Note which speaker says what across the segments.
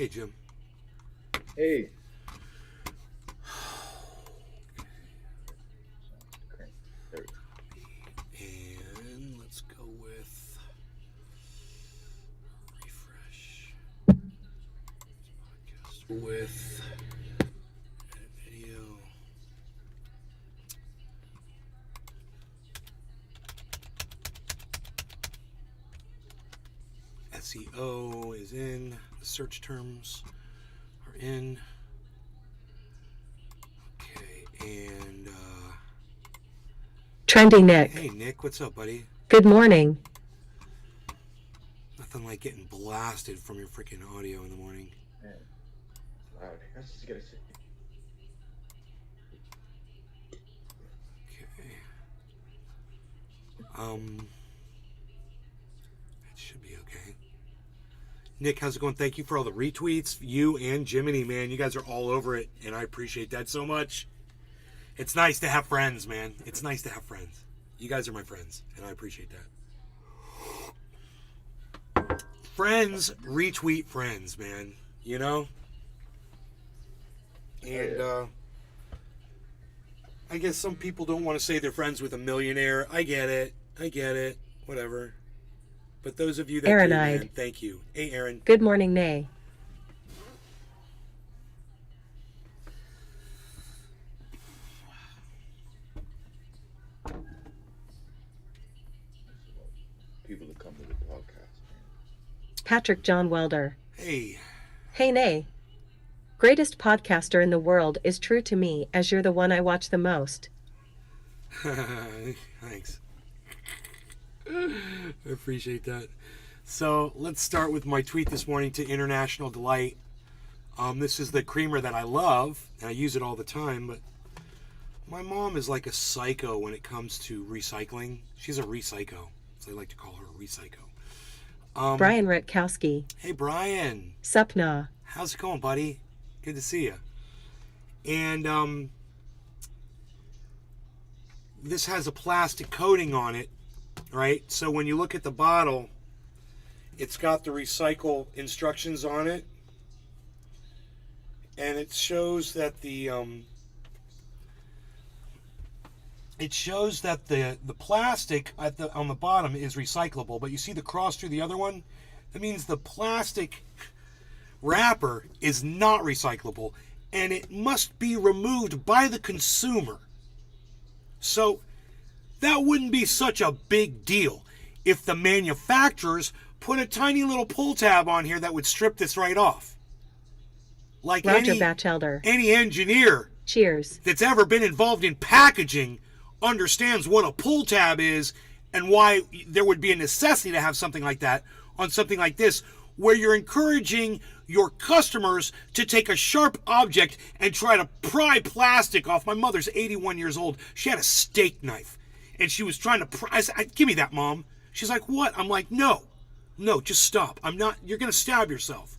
Speaker 1: Hey, Jim.
Speaker 2: Hey. Okay. There we go.
Speaker 1: And let's go with refresh. Podcast with edit video. SEO is in. The search terms are in. Okay, and
Speaker 3: Trendy Nick.
Speaker 1: hey, Nick, what's up, buddy?
Speaker 3: Good morning.
Speaker 1: Nothing like getting blasted from your freaking audio in the morning.
Speaker 2: Man, it's loud. I just gotta say.
Speaker 1: Okay. It should be okay. Nick, how's it going? Thank you for all the retweets. You and Jiminy, man. You guys are all over it, and I appreciate that so much. It's nice to have friends, man. It's nice to have friends. You guys are my friends, and I appreciate that. Friends retweet friends, man. You know? And, I guess some people don't want to say they're friends with a millionaire. I get it. Whatever. But those of you that
Speaker 3: Aaron
Speaker 1: do,
Speaker 3: eyed.
Speaker 1: man, thank you. Hey, Aaron.
Speaker 3: Good morning, Nay.
Speaker 2: People that come to the podcast, man.
Speaker 3: Patrick John Welder.
Speaker 1: Hey.
Speaker 3: Hey, Nay. Greatest podcaster in the world is true to me as you're the one I watch the most.
Speaker 1: Thanks. I appreciate that. So let's start with my tweet this morning to International Delight. This is the creamer that I love, and I use it all the time, but my mom is like a psycho when it comes to recycling. She's a recyco, so I like to call her a recyco.
Speaker 3: Brian Rutkowski.
Speaker 1: Hey, Brian.
Speaker 3: Supna.
Speaker 1: How's it going, buddy? Good to see you. And this has a plastic coating on it, right? So when you look at the bottle, it's got the recycle instructions on it, and it shows that the plastic on the bottom is recyclable, but you see the cross through the other one? That means the plastic wrapper is not recyclable, and it must be removed by the consumer. So that wouldn't be such a big deal if the manufacturers put a tiny little pull tab on here that would strip this right off. Like
Speaker 3: Roger Batchelder.
Speaker 1: any engineer
Speaker 3: Cheers.
Speaker 1: that's ever been involved in packaging understands what a pull tab is and why there would be a necessity to have something like that on something like this, where you're encouraging your customers to take a sharp object and try to pry plastic off. My mother's 81 years old. She had a steak knife, and she was trying to pry. I said, give me that, Mom. She's like, what? I'm like, no, just stop. I'm not, you're going to stab yourself.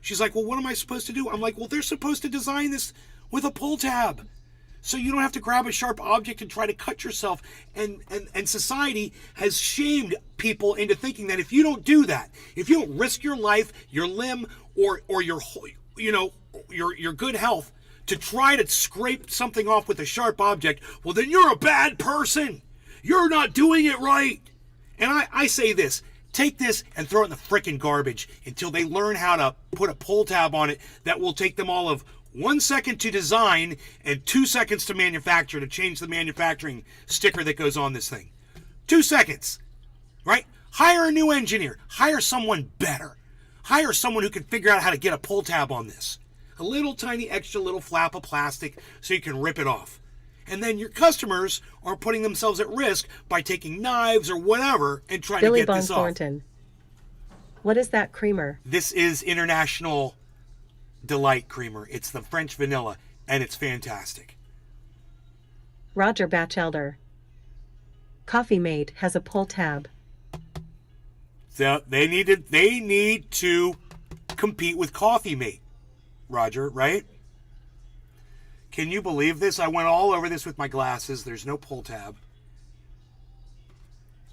Speaker 1: She's like, well, what am I supposed to do? I'm like, well, they're supposed to design this with a pull tab, so you don't have to grab a sharp object and try to cut yourself. And society has shamed people into thinking that if you don't do that, if you don't risk your life, your limb, or your good health to try to scrape something off with a sharp object, well, then you're a bad person. You're not doing it right. And I say this. Take this and throw it in the frickin' garbage until they learn how to put a pull tab on it that will take them all of 1 second to design and 2 seconds to manufacture, to change the manufacturing sticker that goes on this thing. 2 seconds, right? Hire a new engineer. Hire someone better. Hire someone who can figure out how to get a pull tab on this. A little tiny extra little flap of plastic so you can rip it off. And then your customers are putting themselves at risk by taking knives or whatever and trying
Speaker 3: Billy
Speaker 1: to get this off.
Speaker 3: Thornton. What is that creamer?
Speaker 1: This is International Delight creamer. It's the French vanilla, and it's fantastic.
Speaker 3: Roger Batchelder. Coffee Mate has a pull tab.
Speaker 1: So they need to compete with Coffee Mate, Roger, right? Can you believe this? I went all over this with my glasses. There's no pull tab.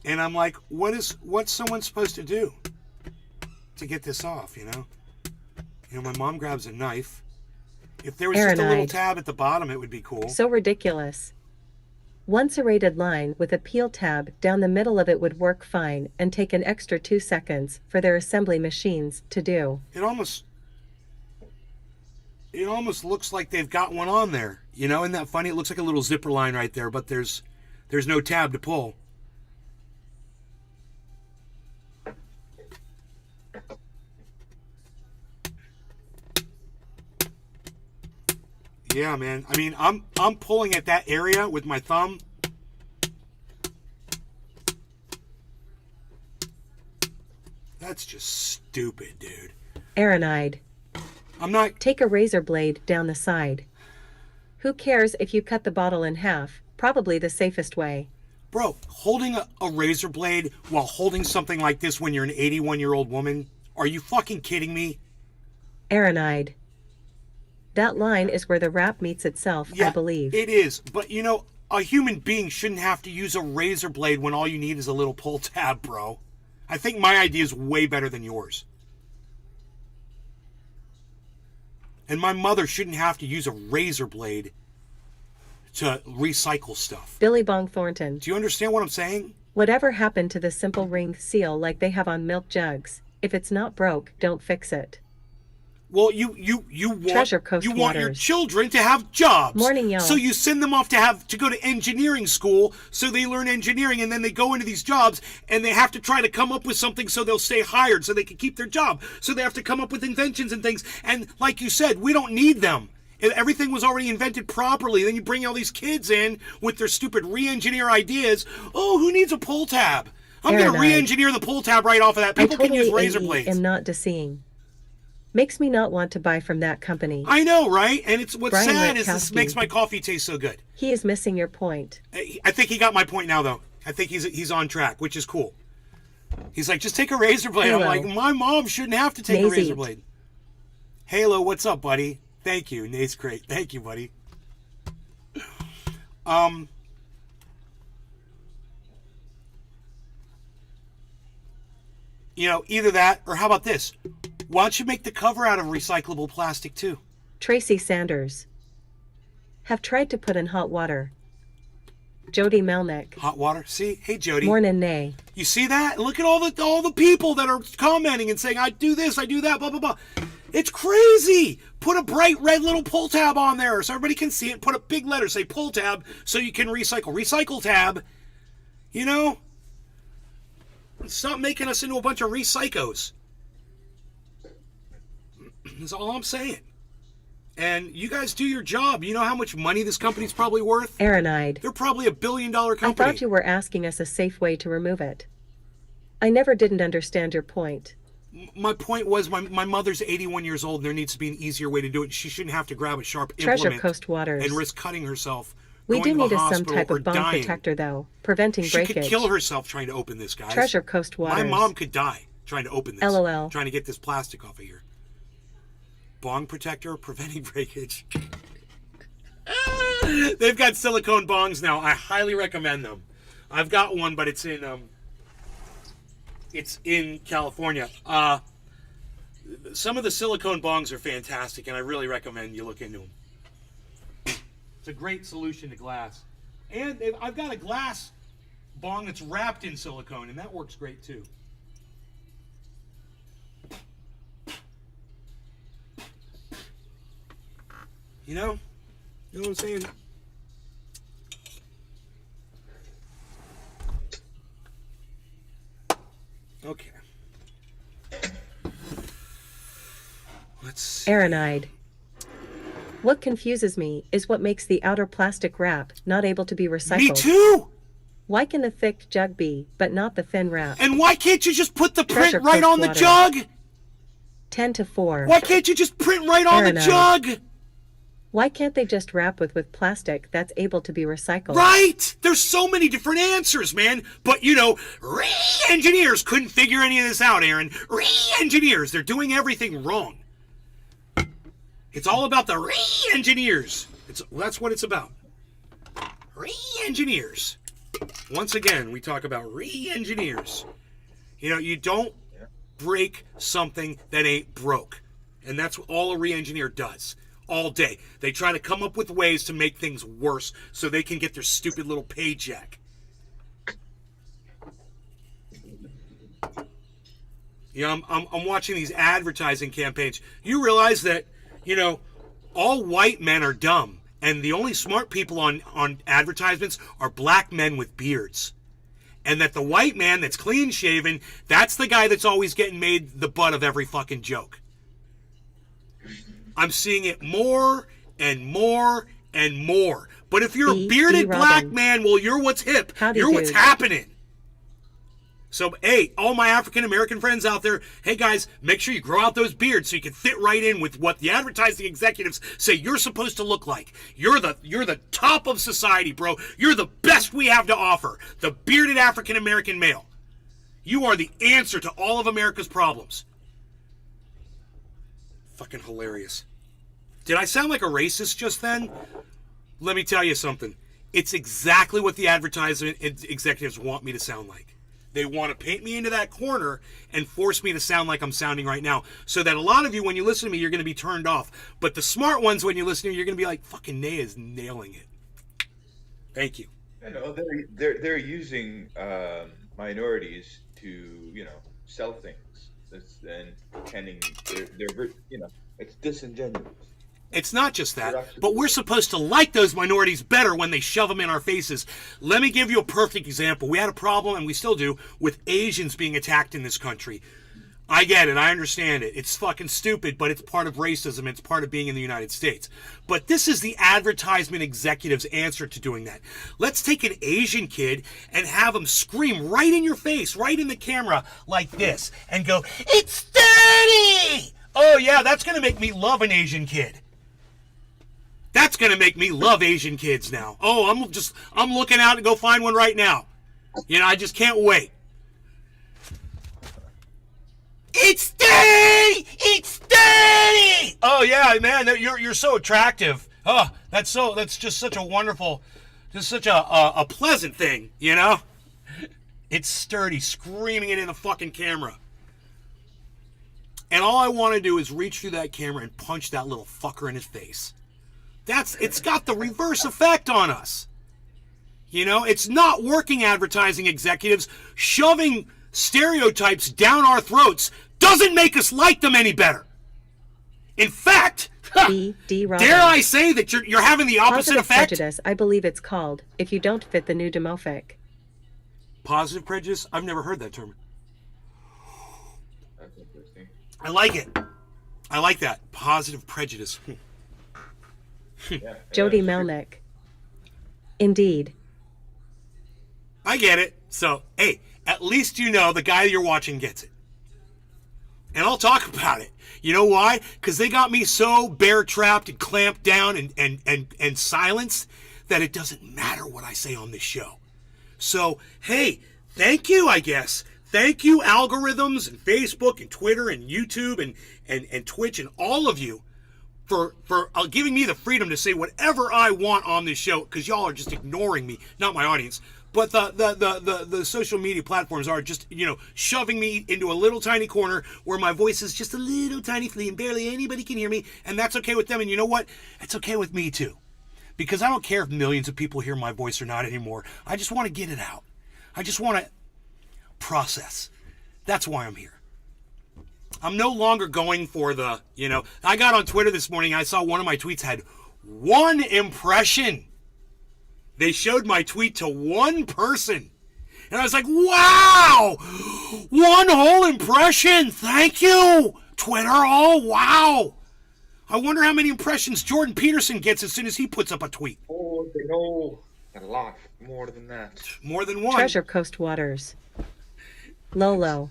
Speaker 1: And I'm like, what's someone supposed to do to get this off, you know? My mom grabs a knife. If there was just a little
Speaker 3: Aranide.
Speaker 1: tab at the bottom, it would be cool.
Speaker 3: So ridiculous. One serrated line with a peel tab down the middle of it would work fine and take an extra 2 seconds for their assembly machines to do.
Speaker 1: It almost looks like they've got one on there. Isn't that funny? It looks like a little zipper line right there, but there's no tab to pull. Yeah, man. I mean, I'm pulling at that area with my thumb. That's just stupid, dude.
Speaker 3: Aranide.
Speaker 1: I'm not...
Speaker 3: Take a razor blade down the side. Who cares if you cut the bottle in half? Probably the safest way.
Speaker 1: Bro, holding a razor blade while holding something like this when you're an 81-year-old woman? Are you fucking kidding me?
Speaker 3: Aranide. That line is where the wrap meets itself,
Speaker 1: Yeah,
Speaker 3: I believe.
Speaker 1: it is. But, a human being shouldn't have to use a razor blade when all you need is a little pull tab, bro. I think my idea is way better than yours. And my mother shouldn't have to use a razor blade to recycle stuff.
Speaker 3: Billy Bong Thornton.
Speaker 1: Do you understand what I'm saying?
Speaker 3: Whatever happened to the simple ring seal like they have on milk jugs? If it's not broke, don't fix it.
Speaker 1: Well, you want
Speaker 3: Treasure Coast
Speaker 1: you want your
Speaker 3: Waters.
Speaker 1: children to have jobs.
Speaker 3: Morning, y'all.
Speaker 1: So you send them off to go to engineering school, so they learn engineering, and then they go into these jobs, and they have to try to come up with something so they'll stay hired, so they can keep their job. So they have to come up with inventions and things. And like you said, we don't need them. If everything was already invented properly, then you bring all these kids in with their stupid re-engineer ideas. Oh, who needs a pull tab? I'm going to
Speaker 3: Aranide.
Speaker 1: re-engineer the pull tab right off of that. People can use razor blades.
Speaker 3: am not disseeing. Makes me not want to buy from that company.
Speaker 1: I know, right? And it's what's
Speaker 3: Brian
Speaker 1: sad is this
Speaker 3: Rutkowski.
Speaker 1: makes my coffee taste so good.
Speaker 3: He is missing your point.
Speaker 1: I think he got my point now, though. I think he's on track, which is cool. He's like, just take a razor blade.
Speaker 3: Halo.
Speaker 1: I'm like, my mom shouldn't have to take a
Speaker 3: Naze
Speaker 1: razor
Speaker 3: Eat.
Speaker 1: blade. Halo, what's up, buddy? Thank you, Nate's great. Thank you, buddy. Either that or how about this? Why don't you make the cover out of recyclable plastic too?
Speaker 3: Tracy Sanders. Have tried to put in hot water. Jody Melnick.
Speaker 1: Hot water. See, hey Jody.
Speaker 3: Mornin' Nay.
Speaker 1: You see that? Look at all the people that are commenting and saying, I do this, I do that, blah, blah, blah. It's crazy. Put a bright red little pull tab on there so everybody can see it. Put a big letter, say pull tab, so you can recycle. Recycle tab. Stop making us into a bunch of recycos. That's all I'm saying. And you guys do your job. You know how much money this company's probably worth?
Speaker 3: Aranide.
Speaker 1: They're probably $1 billion
Speaker 3: I
Speaker 1: company.
Speaker 3: thought you were asking us a safe way to remove it. I never didn't understand your point.
Speaker 1: My point was my mother's 81 years old and there needs to be an easier way to do it. She shouldn't have to grab a sharp
Speaker 3: Treasure
Speaker 1: implement
Speaker 3: Coast Waters.
Speaker 1: and risk cutting herself.
Speaker 3: We
Speaker 1: going
Speaker 3: do
Speaker 1: to the
Speaker 3: need some
Speaker 1: hospital
Speaker 3: type
Speaker 1: or
Speaker 3: of bomb
Speaker 1: dying.
Speaker 3: protector, though, preventing
Speaker 1: She
Speaker 3: breakage.
Speaker 1: could kill herself trying to open this, guys.
Speaker 3: Treasure Coast Waters.
Speaker 1: My mom could die trying to open this.
Speaker 3: LOL.
Speaker 1: Trying to get this plastic off of here. Bong protector, preventing breakage. They've got silicone bongs now. I highly recommend them. I've got one, but it's in California. Some of the silicone bongs are fantastic, and I really recommend you look into them. It's a great solution to glass. And I've got a glass bong that's wrapped in silicone, and that works great too. You know what I'm saying? Okay. Let's see.
Speaker 3: Aranide. What confuses me is what makes the outer plastic wrap not able to be recycled.
Speaker 1: Me too!
Speaker 3: Why can the thick jug be, but not the thin wrap?
Speaker 1: And why can't you just put the print
Speaker 3: Treasure
Speaker 1: right
Speaker 3: Coast
Speaker 1: on the
Speaker 3: Water.
Speaker 1: jug?
Speaker 3: 10-4.
Speaker 1: Why can't you just print right on the
Speaker 3: Aranide.
Speaker 1: jug?
Speaker 3: Why can't they just wrap with plastic that's able to be recycled?
Speaker 1: Right! There's so many different answers, man. But, re-engineers couldn't figure any of this out, Aaron. Re-engineers, they're doing everything wrong. It's all about the re-engineers. That's what it's about. Re-engineers. Once again, we talk about re-engineers. You don't break something that ain't broke. And that's all a re-engineer does. All day. They try to come up with ways to make things worse so they can get their stupid little paycheck. You know, I'm watching these advertising campaigns. You realize that, you know, all white men are dumb. And the only smart people on advertisements are black men with beards. And that the white man that's clean shaven, that's the guy that's always getting made the butt of every fucking joke. I'm seeing it more and more and more. But if you're a bearded black man, well, you're what's hip. You're what's happening. So, hey, all my African-American friends out there, hey, guys, make sure you grow out those beards so you can fit right in with what the advertising executives say you're supposed to look like. You're the top of society, bro. You're the best we have to offer. The bearded African-American male. You are the answer to all of America's problems. Fucking hilarious. Did I sound like a racist just then? Let me tell you something. It's exactly what the advertising executives want me to sound like. They want to paint me into that corner and force me to sound like I'm sounding right now. So that a lot of you, when you listen to me, you're going to be turned off. But the smart ones, when you listen to me, you're going to be like, fucking Naya is nailing it. Thank you.
Speaker 2: You know, they're using minorities to, you know, sell things. And pretending they're you know, it's disingenuous.
Speaker 1: It's not just that, but we're supposed to like those minorities better when they shove them in our faces. Let me give you a perfect example. We had a problem, and we still do, with Asians being attacked in this country. I get it. I understand it. It's fucking stupid, but it's part of racism. It's part of being in the United States. But this is the advertisement executive's answer to doing that. Let's take an Asian kid and have him scream right in your face, right in the camera, like this, and go, "It's dirty!" Oh, yeah, that's going to make me love an Asian kid. That's going to make me love Asian kids now. Oh, I'm looking out to go find one right now. You know, I just can't wait. It's dirty! It's dirty! Oh, yeah, man, you're so attractive. Oh, that's just such a wonderful, just such a pleasant thing, you know? It's sturdy, screaming it in the fucking camera. And all I want to do is reach through that camera and punch that little fucker in his face. It's got the reverse effect on us. You know, it's not working, advertising executives. Shoving stereotypes down our throats doesn't make us like them any better. In fact, dare I say that you're having the opposite
Speaker 3: Positive
Speaker 1: effect?
Speaker 3: prejudice, I believe it's called, if you don't fit the new demographic.
Speaker 1: Positive prejudice? I've never heard that term.
Speaker 2: That's interesting.
Speaker 1: I like it. I like that. Positive prejudice.
Speaker 2: Yeah,
Speaker 3: Jody
Speaker 2: sure.
Speaker 3: Melnick. Indeed.
Speaker 1: I get it. So, hey, at least you know the guy you're watching gets it. And I'll talk about it. You know why? Because they got me so bear-trapped and clamped down and silenced that it doesn't matter what I say on this show. So, hey, thank you, I guess. Thank you, algorithms and Facebook and Twitter and YouTube and Twitch and all of you for giving me the freedom to say whatever I want on this show, because y'all are just ignoring me, not my audience. But the social media platforms are just, you know, shoving me into a little tiny corner where my voice is just a little tiny flea and barely anybody can hear me, and that's okay with them. And you know what? It's okay with me too. Because I don't care if millions of people hear my voice or not anymore. I just want to get it out. I just want to process. That's why I'm here. I'm no longer going for the, you know, I got on Twitter this morning, I saw one of my tweets had 1 impression. They showed my tweet to one person. And I was like, wow! 1 whole impression! Thank you! Twitter, oh, wow! I wonder how many impressions Jordan Peterson gets as soon as he puts up a tweet.
Speaker 2: Oh, they know a lot more than that.
Speaker 1: More than 1.
Speaker 3: Treasure Coast Waters. Lolo.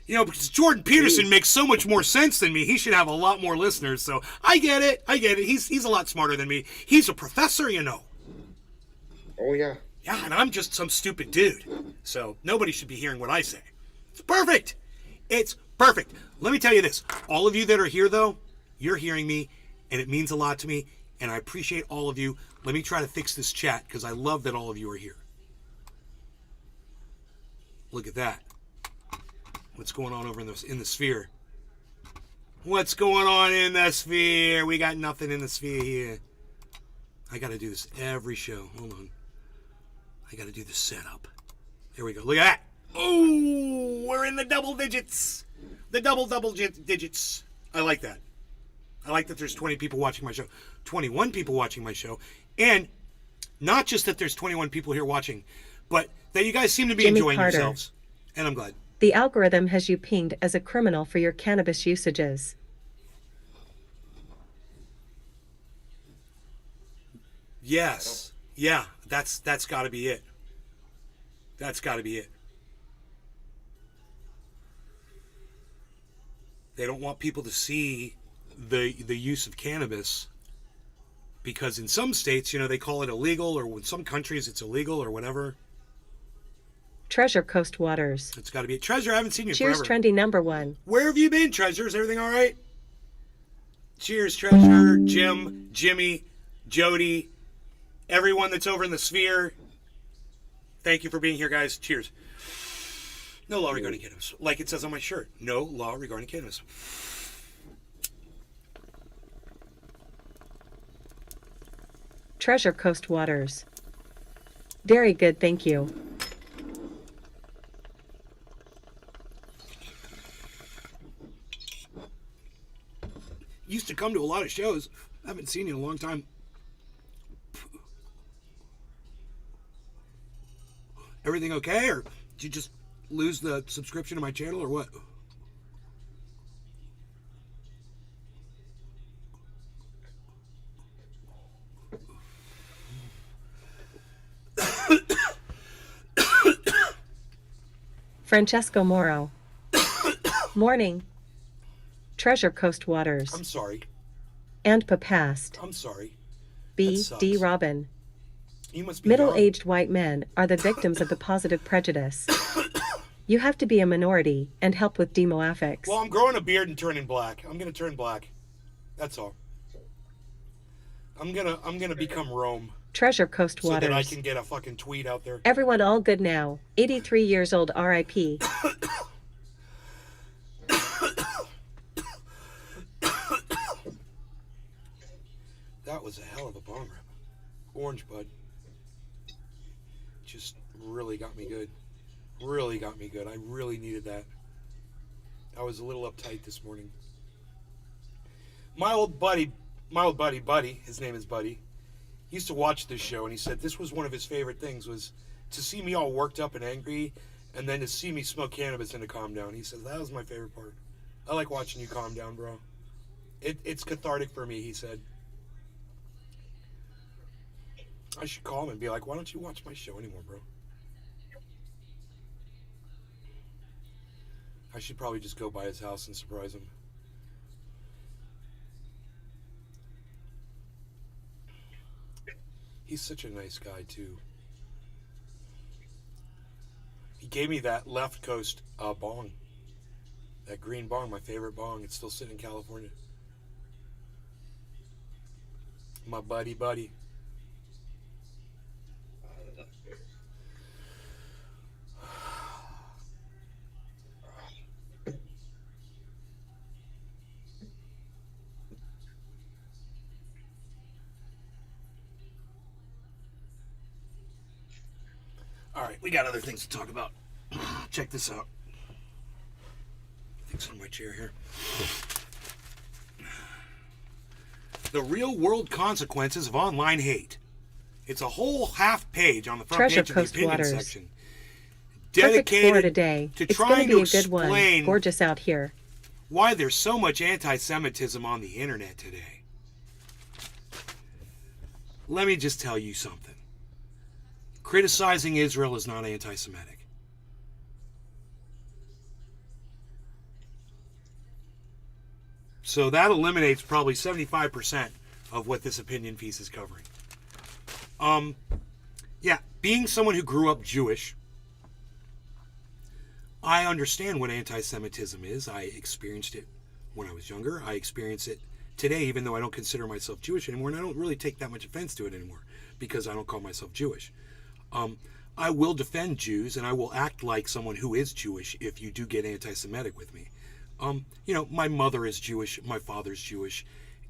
Speaker 1: You know, because Jordan Peterson makes so much more sense than me. He should have a lot more listeners. So I get it. He's a lot smarter than me. He's a professor, you know.
Speaker 2: Oh, yeah.
Speaker 1: Yeah, and I'm just some stupid dude. So nobody should be hearing what I say. It's perfect. It's perfect. Let me tell you this. All of you that are here, though, you're hearing me, and it means a lot to me, and I appreciate all of you. Let me try to fix this chat, because I love that all of you are here. Look at that. What's going on over in the sphere? What's going on in the sphere? We got nothing in the sphere here. I gotta do this every show. Hold on. I gotta do the setup. There we go. Look at that. Oh, we're in the double digits. The double digits. I like that. I like that there's 20 people watching my show. 21 people watching my show. And not just that there's 21 people here watching, but that you guys seem to be
Speaker 3: Jimmy
Speaker 1: enjoying
Speaker 3: Carter.
Speaker 1: yourselves. And I'm glad.
Speaker 3: The algorithm has you pinged as a criminal for your cannabis usages.
Speaker 1: Yes. Yeah, that's got to be it. That's got to be it. They don't want people to see the use of cannabis because in some states, they call it illegal, or in some countries it's illegal or whatever.
Speaker 3: Treasure Coast Waters.
Speaker 1: It's got to be it. Treasure, I haven't seen you
Speaker 3: Cheers,
Speaker 1: forever.
Speaker 3: trendy number one.
Speaker 1: Where have you been, Treasure? Is everything all right? Cheers, Treasure, Jim, Jimmy, Jody, everyone that's over in the sphere. Thank you for being here, guys. Cheers. No law regarding cannabis. Like it says on my shirt. No law regarding cannabis.
Speaker 3: Treasure Coast Waters. Very good, thank you.
Speaker 1: Used to come to a lot of shows. Haven't seen you in a long time. Everything okay, or did you just lose the subscription to my channel, or what?
Speaker 3: Francesco Moro. Morning. Treasure Coast Waters.
Speaker 1: I'm sorry.
Speaker 3: And Papast.
Speaker 1: I'm sorry.
Speaker 3: B.
Speaker 1: That
Speaker 3: D.
Speaker 1: sucks.
Speaker 3: Robin.
Speaker 1: You must be
Speaker 3: Middle-aged white men are the victims of the positive prejudice. You have to be a minority and help with demographics.
Speaker 1: Well, I'm growing a beard and turning black. I'm gonna turn black. That's all. I'm gonna become Rome
Speaker 3: Treasure Coast
Speaker 1: so
Speaker 3: Waters.
Speaker 1: that I can get a fucking tweet out there.
Speaker 3: Everyone all good now. 83 years old, R.I.P.
Speaker 1: That was a hell of a bong rip. Orange bud. Just really got me good. Really got me good. I really needed that. I was a little uptight this morning. My old buddy, Buddy, his name is Buddy, he used to watch this show, and he said this was one of his favorite things, was to see me all worked up and angry, and then to see me smoke cannabis and to calm down. He said, that was my favorite part. I like watching you calm down, bro. It's cathartic for me, he said. I should call him and be like, why don't you watch my show anymore, bro? I should probably just go by his house and surprise him. He's such a nice guy, too. He gave me that Left Coast bong. That green bong, my favorite bong. It's still sitting in California. My buddy. All right, we got other things to talk about. Check this out. Things on my chair here. The real world consequences of online hate. It's a whole half page on the front
Speaker 3: Treasure
Speaker 1: page of
Speaker 3: Coast
Speaker 1: the opinion
Speaker 3: Waters.
Speaker 1: section.
Speaker 3: Perfect Florida
Speaker 1: Dedicated
Speaker 3: day.
Speaker 1: to
Speaker 3: It's gonna
Speaker 1: trying
Speaker 3: be
Speaker 1: to
Speaker 3: a good one.
Speaker 1: explain
Speaker 3: Gorgeous out here.
Speaker 1: why there's so much anti-Semitism on the internet today. Let me just tell you something. Criticizing Israel is not anti-Semitic. So that eliminates probably 75% of what this opinion piece is covering. Yeah, being someone who grew up Jewish, I understand what anti-Semitism is. I experienced it when I was younger. I experience it today, even though I don't consider myself Jewish anymore, and I don't really take that much offense to it anymore because I don't call myself Jewish. I will defend Jews, and I will act like someone who is Jewish if you do get anti-Semitic with me. My mother is Jewish, my father's Jewish,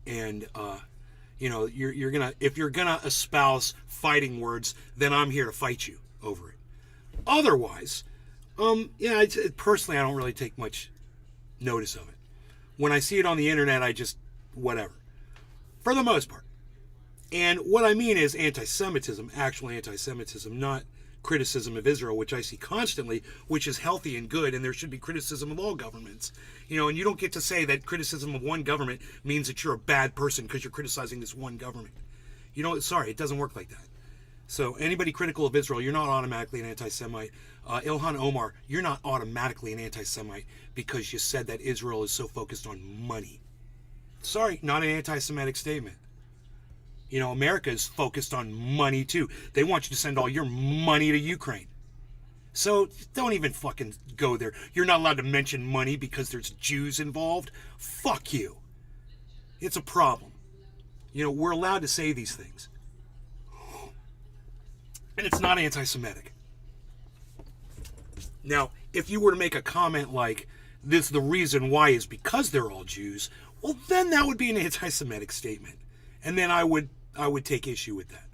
Speaker 1: and you're gonna, if you're gonna espouse fighting words, then I'm here to fight you over it. Otherwise, personally, I don't really take much notice of it. When I see it on the internet, I just whatever, for the most part. And what I mean is anti-Semitism, actual anti-Semitism, not criticism of Israel, which I see constantly, which is healthy and good, and there should be criticism of all governments. And you don't get to say that criticism of one government means that you're a bad person because you're criticizing this one government. Sorry, it doesn't work like that. So anybody critical of Israel, you're not automatically an anti-Semite. Ilhan Omar, you're not automatically an anti-Semite because you said that Israel is so focused on money. Sorry, not an anti-Semitic statement. America is focused on money too. They want you to send all your money to Ukraine. So don't even fucking go there. You're not allowed to mention money because there's Jews involved. Fuck you. It's a problem. We're allowed to say these things. And it's not anti-Semitic. Now, if you were to make a comment like, the reason why is because they're all Jews, well, then that would be an anti-Semitic statement. And then I would take issue with that.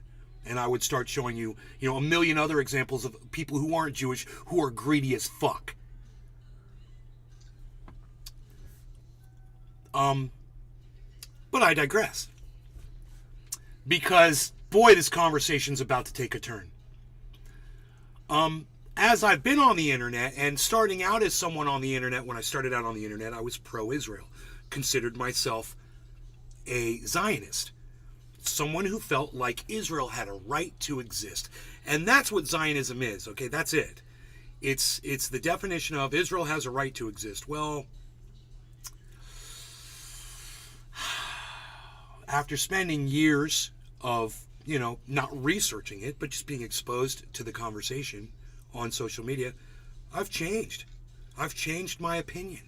Speaker 1: And I would start showing you, a million other examples of people who aren't Jewish who are greedy as fuck. But I digress. Because, boy, this conversation's about to take a turn. As I've been on the internet, and starting out as someone on the internet, when I started out on the internet, I was pro-Israel. Considered myself a Zionist. Someone who felt like Israel had a right to exist. And that's what Zionism is, okay? That's it. It's the definition of Israel has a right to exist. Well, after spending years of, not researching it, but just being exposed to the conversation on social media, I've changed. I've changed my opinion,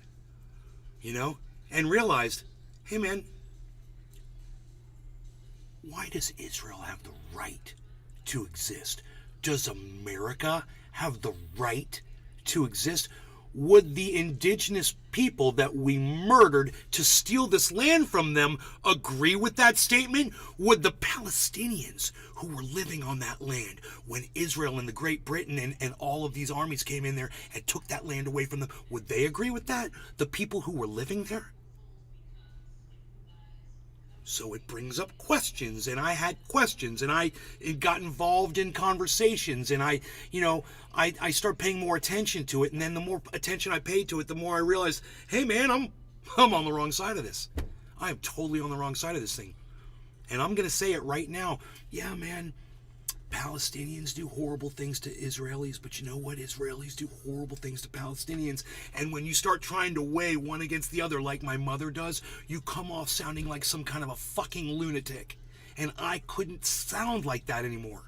Speaker 1: and realized, hey man, why does Israel have the right to exist? Does America have the right to exist? Would the indigenous people that we murdered to steal this land from them agree with that statement? Would the Palestinians who were living on that land when Israel and the Great Britain and all of these armies came in there and took that land away from them, would they agree with that? The people who were living there? So it brings up questions, and I had questions, and I got involved in conversations, and I start paying more attention to it, and then the more attention I paid to it, the more I realized, hey man, I'm on the wrong side of this. I am totally on the wrong side of this thing. And I'm going to say it right now. Yeah, man, Palestinians do horrible things to Israelis, but you know what? Israelis do horrible things to Palestinians. And when you start trying to weigh one against the other like my mother does, you come off sounding like some kind of a fucking lunatic. And I couldn't sound like that anymore.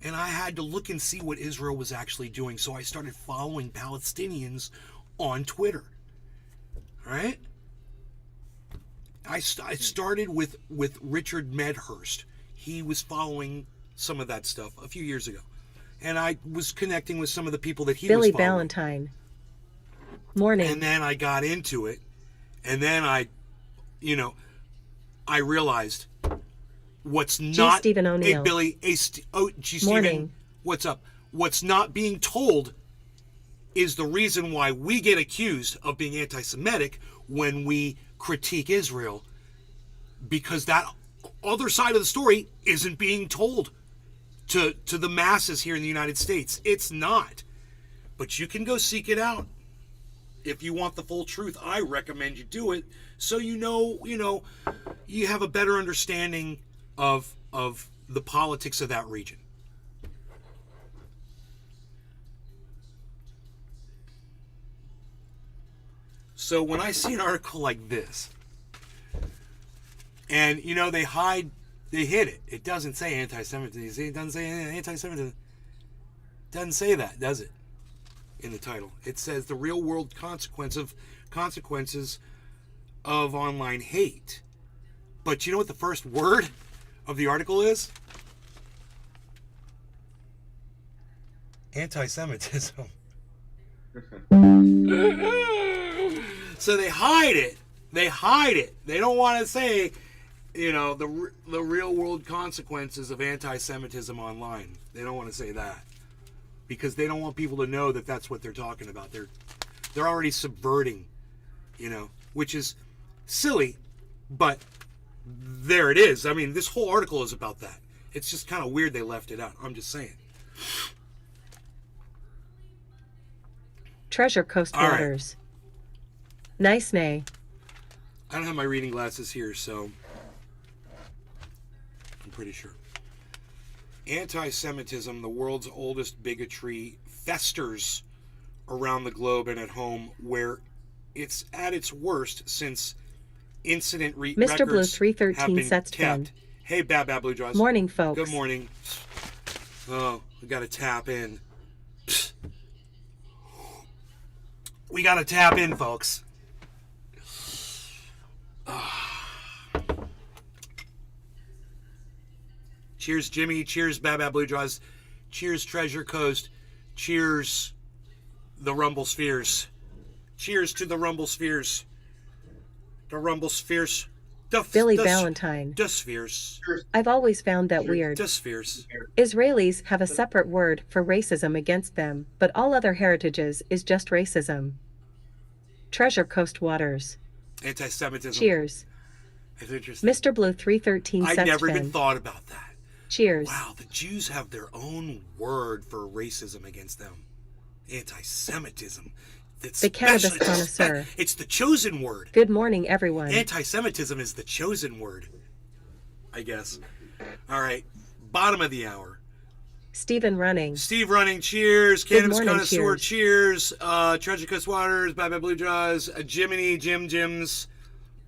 Speaker 1: And I had to look and see what Israel was actually doing, so I started following Palestinians on Twitter. All right? I started with Richard Medhurst. He was following some of that stuff a few years ago. And I was connecting with some of the people that he
Speaker 3: Billy
Speaker 1: was following.
Speaker 3: Ballantyne. Morning.
Speaker 1: And then I got into it. And then I realized what's not...
Speaker 3: Stephen O'Neill.
Speaker 1: Hey, Billy. Hey, G. Stephen.
Speaker 3: Morning.
Speaker 1: What's up? What's not being told is the reason why we get accused of being anti-Semitic when we critique Israel. Because that other side of the story isn't being told to the masses here in the United States. It's not. But you can go seek it out. If you want the full truth, I recommend you do it so you have a better understanding of the politics of that region. So when I see an article like this, and, they hid it. It doesn't say anti-Semitism. It doesn't say anti-Semitism. It doesn't say that, does it? In the title. It says the real world consequences of online hate. But you know what the first word of the article is? Anti-Semitism. So they hide it. They hide it. They don't want to say, the real world consequences of anti-Semitism online. They don't want to say that because they don't want people to know that that's what they're talking about. They're already subverting, which is silly, but there it is. I mean, this whole article is about that. It's just kind of weird they left it out. I'm just saying.
Speaker 3: Treasure Coast
Speaker 1: All right.
Speaker 3: Waters. Nice nay.
Speaker 1: I don't have my reading glasses here, so I'm pretty sure. Anti-Semitism, the world's oldest bigotry, festers around the globe and at home, where it's at its worst since incident
Speaker 3: Mr. Blue
Speaker 1: records
Speaker 3: 313
Speaker 1: have
Speaker 3: sets
Speaker 1: been kept.
Speaker 3: been.
Speaker 1: Hey, Bad Blue Jaws.
Speaker 3: Morning, folks.
Speaker 1: Good morning. Oh, we got to tap in. We got to tap in, folks. Cheers, Jimmy. Cheers, Bad Blue Jaws. Cheers, Treasure Coast. Cheers, the Rumble Spheres. Cheers to the Rumble Spheres. The Rumble Spheres.
Speaker 3: Billy Valentine.
Speaker 1: The Spheres.
Speaker 3: I've always found that weird.
Speaker 1: The Spheres.
Speaker 3: Israelis have a separate word for racism against them, but all other heritages is just racism. Treasure Coast Waters.
Speaker 1: Anti-Semitism.
Speaker 3: Cheers.
Speaker 1: It's interesting.
Speaker 3: Mr. Blue 313
Speaker 1: I
Speaker 3: sets
Speaker 1: never even
Speaker 3: been.
Speaker 1: thought about that.
Speaker 3: Cheers.
Speaker 1: Wow, the Jews have their own word for racism against them. Anti-Semitism. It's
Speaker 3: The cannabis
Speaker 1: special-
Speaker 3: connoisseur.
Speaker 1: It's the chosen word.
Speaker 3: Good morning, everyone.
Speaker 1: Anti-Semitism is the chosen word, I guess. All right, bottom of the hour.
Speaker 3: Stephen Running.
Speaker 1: Steve Running, cheers. Cannabis
Speaker 3: morning,
Speaker 1: Connoisseur, cheers. Treasure Coast Waters, Bye Blue Jaws, Jiminy, Jims.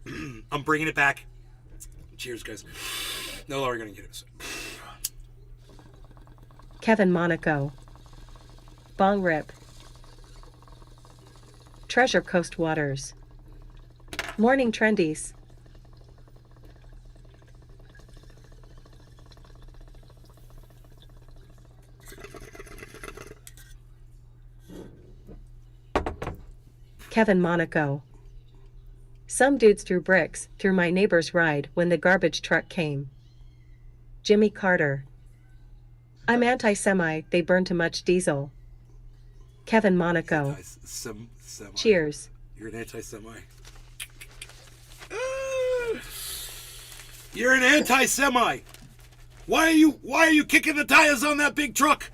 Speaker 1: I'm bringing it back. Cheers, guys. No longer going to get it.
Speaker 3: Kevin Monaco. Bong Rip. Treasure Coast Waters. Morning Trendies. Kevin Monaco. Some dudes threw bricks through my neighbor's ride when the garbage truck came. Jimmy Carter. I'm anti-Semite, they burn too much diesel. Kevin Monaco.
Speaker 1: Semi.
Speaker 3: Cheers.
Speaker 1: You're an anti-Semite. You're an anti-Semite. Why are you kicking the tires on that big truck?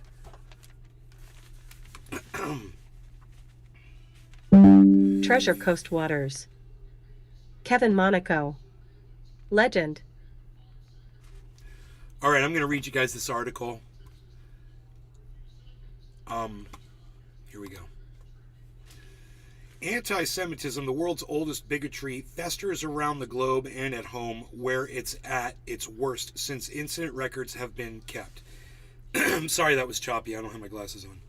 Speaker 3: Treasure Coast Waters. Kevin Monaco. Legend.
Speaker 1: All right, I'm going to read you guys this article. Here we go. Anti-Semitism, the world's oldest bigotry, festers around the globe and at home, where it's at its worst since incident records have been kept. I'm sorry that was choppy. I don't have my glasses on.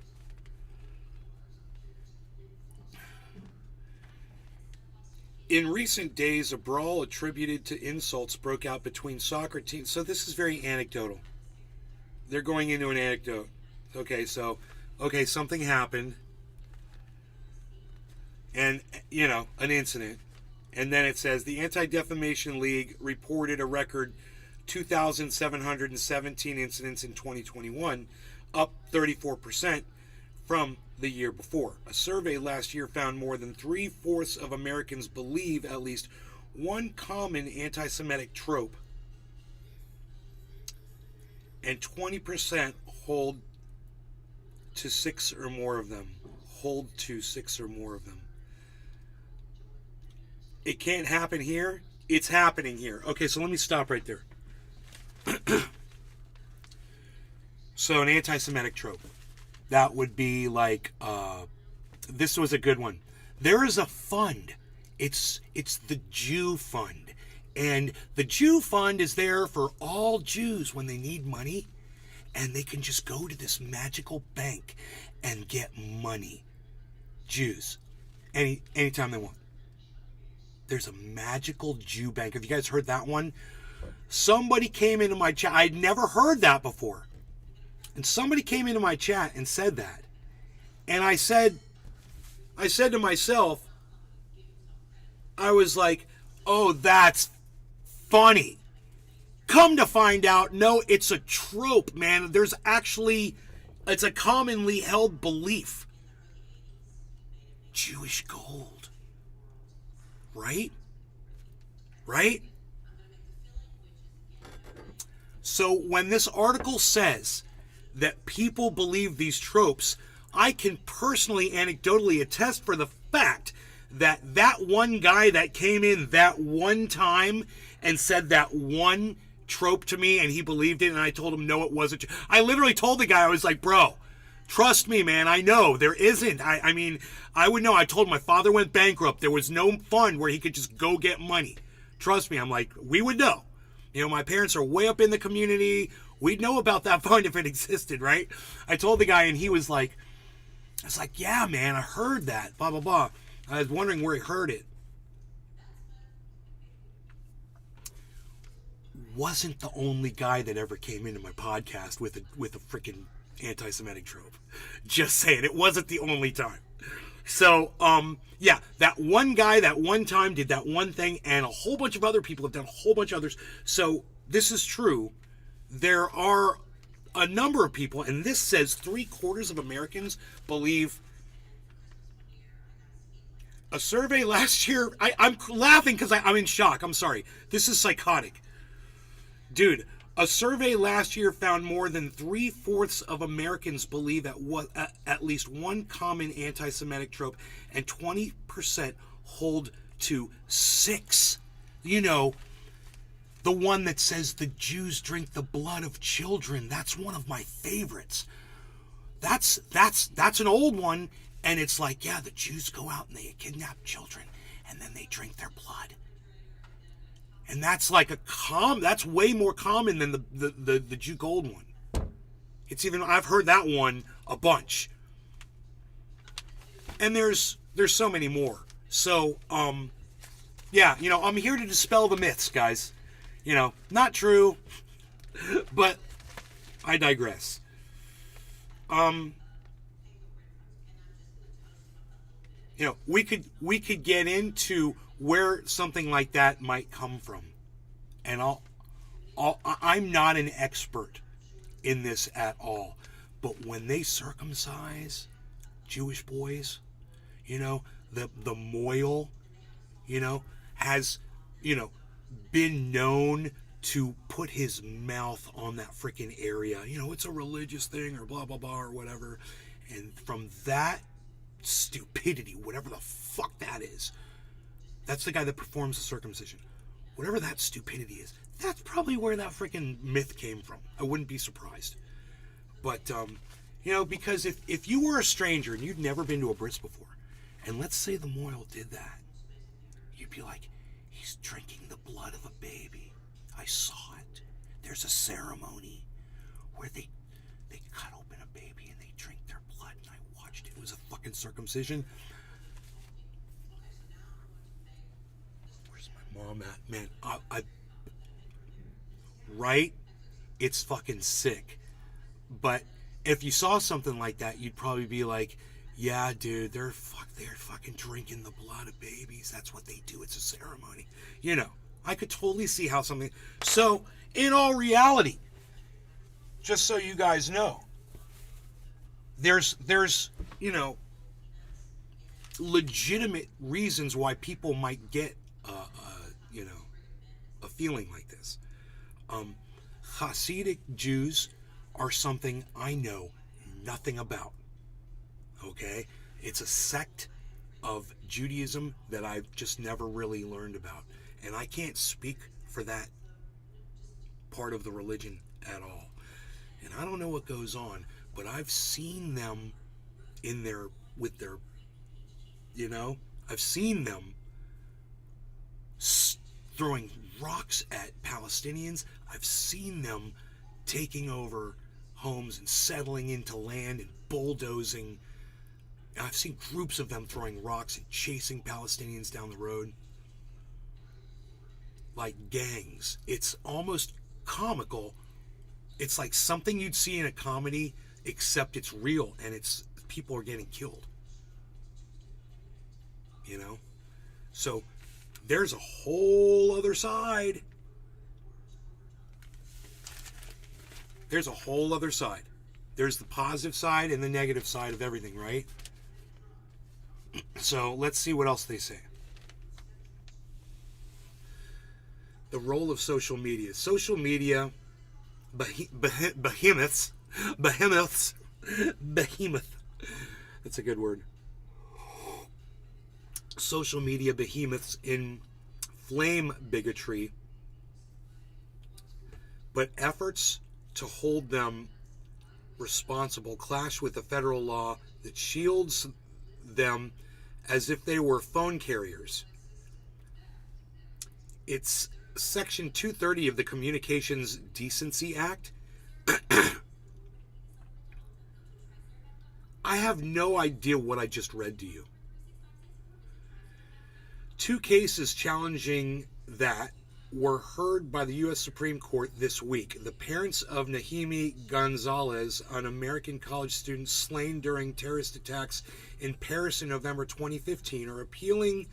Speaker 1: In recent days, a brawl attributed to insults broke out between soccer teams. So this is very anecdotal. They're going into an anecdote. Okay, something happened. And, an incident. And then it says, the Anti-Defamation League reported a record 2,717 incidents in 2021, up 34% from the year before. A survey last year found more than 3/4 of Americans believe at least one common anti-Semitic trope, and 20% hold to 6 or more of them. It can't happen here. It's happening here. Okay, so let me stop right there. So an anti-Semitic trope. That would be like, this was a good one. There is a fund. It's the Jew Fund. And the Jew Fund is there for all Jews when they need money. And they can just go to this magical bank and get money. Jews. Anytime they want. There's a magical Jew bank. Have you guys heard that one? Somebody came into my chat. I'd never heard that before. And somebody came into my chat and said that. And I said to myself, I was like, oh, that's funny. Come to find out, no, it's a trope, man. There's actually, it's a commonly held belief. Jewish gold. Right? Right? So when this article says that people believe these tropes, I can personally, anecdotally attest for the fact that that one guy that came in that one time and said that one trope to me and he believed it, and I told him no, it wasn't. I literally told the guy, I was like, bro, trust me, man, I know there isn't. I mean, I would know. I told him my father went bankrupt. There was no fund where he could just go get money. Trust me, I'm like, we would know. You know, my parents are way up in the community. We'd know about that fund if it existed, right? I told the guy, and he was like, I was like, yeah, man, I heard that, blah, blah, blah. I was wondering where he heard it. Wasn't the only guy that ever came into my podcast with a freaking anti-Semitic trope. Just saying, it wasn't the only time. So, yeah, that one guy that one time did that one thing, and a whole bunch of other people have done a whole bunch of others. So, this is true. There are a number of people, and this says 3/4 of Americans believe. A survey last year, I'm laughing because I'm in shock. I'm sorry. This is psychotic. Dude, a survey last year found more than 3/4 of Americans believe at least one common anti-Semitic trope, and 20% hold to 6. You know, the one that says the Jews drink the blood of children. That's one of my favorites. That's an old one, and it's like, yeah, the Jews go out and they kidnap children, and then they drink their blood. And that's like that's way more common than the Jew gold one. It's even, I've heard that one a bunch. And there's so many more. So, yeah, you know, I'm here to dispel the myths, guys. You know, not true, but I digress. You know, we could get into where something like that might come from, and I'm not an expert in this at all, but when they circumcise Jewish boys, you know, the moil, you know, has, you know, been known to put his mouth on that freaking area. You know, it's a religious thing or blah blah blah or whatever, and from that stupidity, whatever the fuck that is, that's the guy that performs the circumcision. Whatever that stupidity is, that's probably where that freaking myth came from. I wouldn't be surprised. But, you know, because if you were a stranger and you'd never been to a bris before, and let's say the Moyle did that, you'd be like, he's drinking the blood of a baby. I saw it. There's a ceremony where they cut open a baby and they drink their blood, and I watched it. It was a fucking circumcision. Mom at, man, I right? It's fucking sick. But if you saw something like that, you'd probably be like, yeah, dude, they're fucking drinking the blood of babies. That's what they do. It's a ceremony. You know, I could totally see how something. So, in all reality, just so you guys know, there's you know, legitimate reasons why people might get you know, a feeling like this. Hasidic Jews are something I know nothing about. Okay? It's a sect of Judaism that I've just never really learned about. And I can't speak for that part of the religion at all. And I don't know what goes on, but I've seen them with their, you know, I've seen them throwing rocks at Palestinians. I've seen them taking over homes and settling into land and bulldozing. I've seen groups of them throwing rocks and chasing Palestinians down the road like gangs. It's almost comical. It's like something you'd see in a comedy, except it's real and it's people are getting killed. You know? So there's a whole other side. There's a whole other side. There's the positive side and the negative side of everything, right? So let's see what else they say. The role of social media. Social media behemoths. Behemoth. That's a good word. Social media behemoths inflame bigotry, but efforts to hold them responsible clash with the federal law that shields them as if they were phone carriers. It's Section 230 of the Communications Decency Act. I have no idea what I just read to you. 2 cases challenging that were heard by the U.S. Supreme Court this week. The parents of Nahimi Gonzalez, an American college student slain during terrorist attacks in Paris in November 2015, are appealing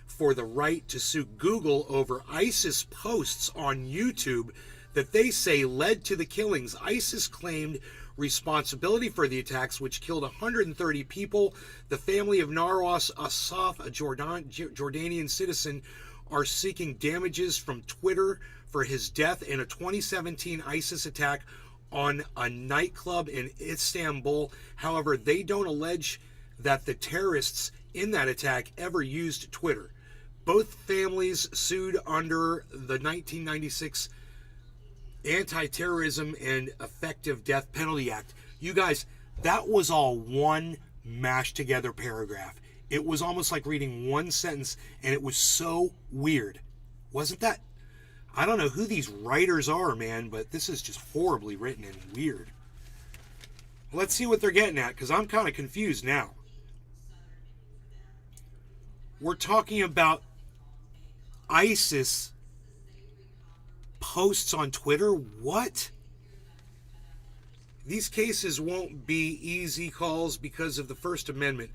Speaker 1: for the right to sue Google over ISIS posts on YouTube that they say led to the killings. ISIS claimed responsibility for the attacks, which killed 130 people. The family of Narwas Asaf, a Jordanian citizen, are seeking damages from Twitter for his death in a 2017 ISIS attack on a nightclub in Istanbul. However, they don't allege that the terrorists in that attack ever used Twitter. Both families sued under the 1996 Anti-Terrorism and Effective Death Penalty Act. You guys, that was all one mashed together paragraph. It was almost like reading one sentence, and it was so weird. Wasn't that? I don't know who these writers are, man, but this is just horribly written and weird. Let's see what they're getting at, because I'm kind of confused now. We're talking about ISIS posts on Twitter? What? These cases won't be easy calls because of the First Amendment.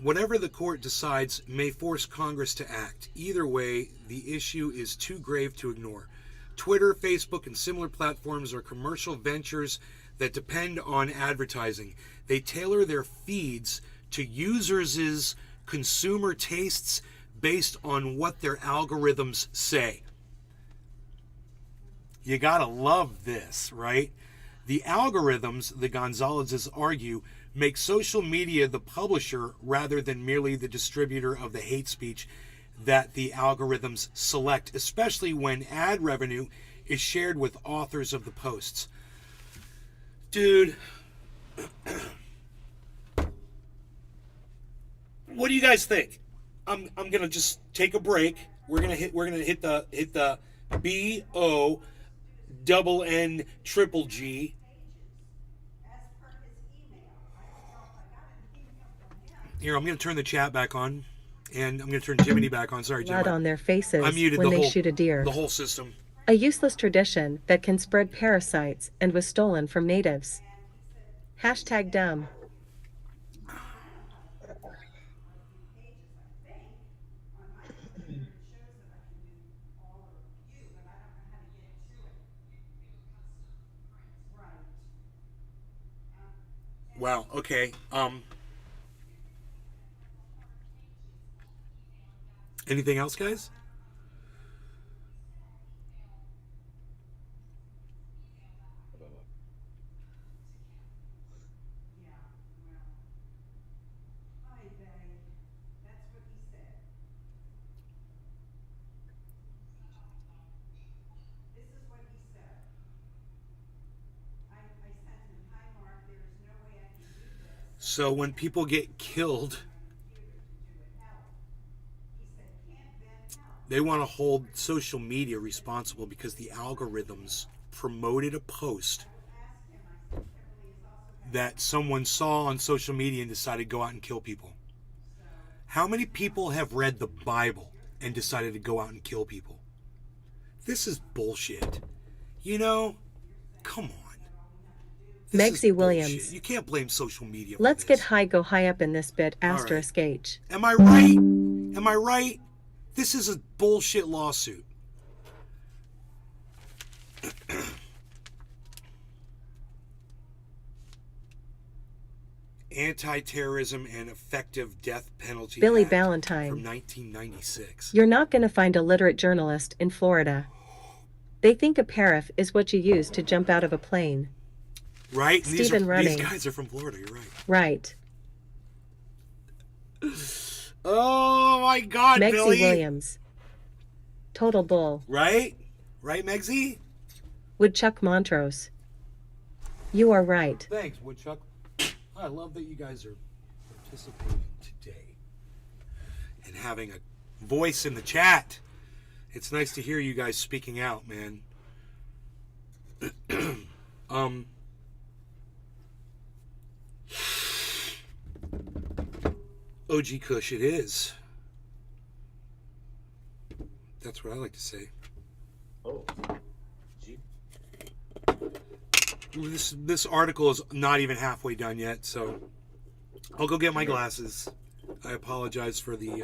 Speaker 1: Whatever the court decides may force Congress to act. Either way, the issue is too grave to ignore. Twitter, Facebook, and similar platforms are commercial ventures that depend on advertising. They tailor their feeds to users' consumer tastes based on what their algorithms say. You gotta love this, right? The algorithms, the Gonzalezes argue, make social media the publisher rather than merely the distributor of the hate speech that the algorithms select, especially when ad revenue is shared with authors of the posts. Dude, what do you guys think? I'm gonna just take a break. We're gonna hit the BONN Here, I'm gonna turn the chat back on, and I'm gonna turn Jiminy back on. Sorry, Jim.
Speaker 3: Blood on their faces
Speaker 1: I muted
Speaker 3: when
Speaker 1: the
Speaker 3: they
Speaker 1: whole
Speaker 3: shoot a deer.
Speaker 1: the whole system.
Speaker 3: A useless tradition that can spread parasites and was stolen from natives. Hashtag dumb.
Speaker 1: Wow. Okay. Anything else, guys? So when people get killed, they want to hold social media responsible because the algorithms promoted a post that someone saw on social media and decided to go out and kill people. How many people have read the Bible and decided to go out and kill people? This is bullshit. You know, come on. This is
Speaker 3: Megsy
Speaker 1: bullshit.
Speaker 3: Williams.
Speaker 1: You can't blame social media for
Speaker 3: Let's
Speaker 1: this.
Speaker 3: get high, go high up in this bit, asterisk H.
Speaker 1: Am I right? Am I right? This is a bullshit lawsuit. Anti-terrorism and effective death penalty
Speaker 3: Billy
Speaker 1: Act
Speaker 3: Ballantyne.
Speaker 1: from 1996.
Speaker 3: You're not going to find a literate journalist in Florida. They think a paraff is what you use to jump out of a plane.
Speaker 1: Right? And
Speaker 3: Stephen
Speaker 1: these
Speaker 3: Running.
Speaker 1: guys are from Florida, you're right.
Speaker 3: Right.
Speaker 1: Oh my God,
Speaker 3: Megsy
Speaker 1: Billy.
Speaker 3: Williams. Total bull.
Speaker 1: Right? Right, Megsy?
Speaker 3: Woodchuck Montrose. You are right.
Speaker 1: Thanks, Woodchuck. I love that you guys are participating today and having a voice in the chat. It's nice to hear you guys speaking out, man. OG Kush it is. That's what I like to say.
Speaker 2: Oh, gee.
Speaker 1: This article is not even halfway done yet, so I'll go get my glasses. I apologize for the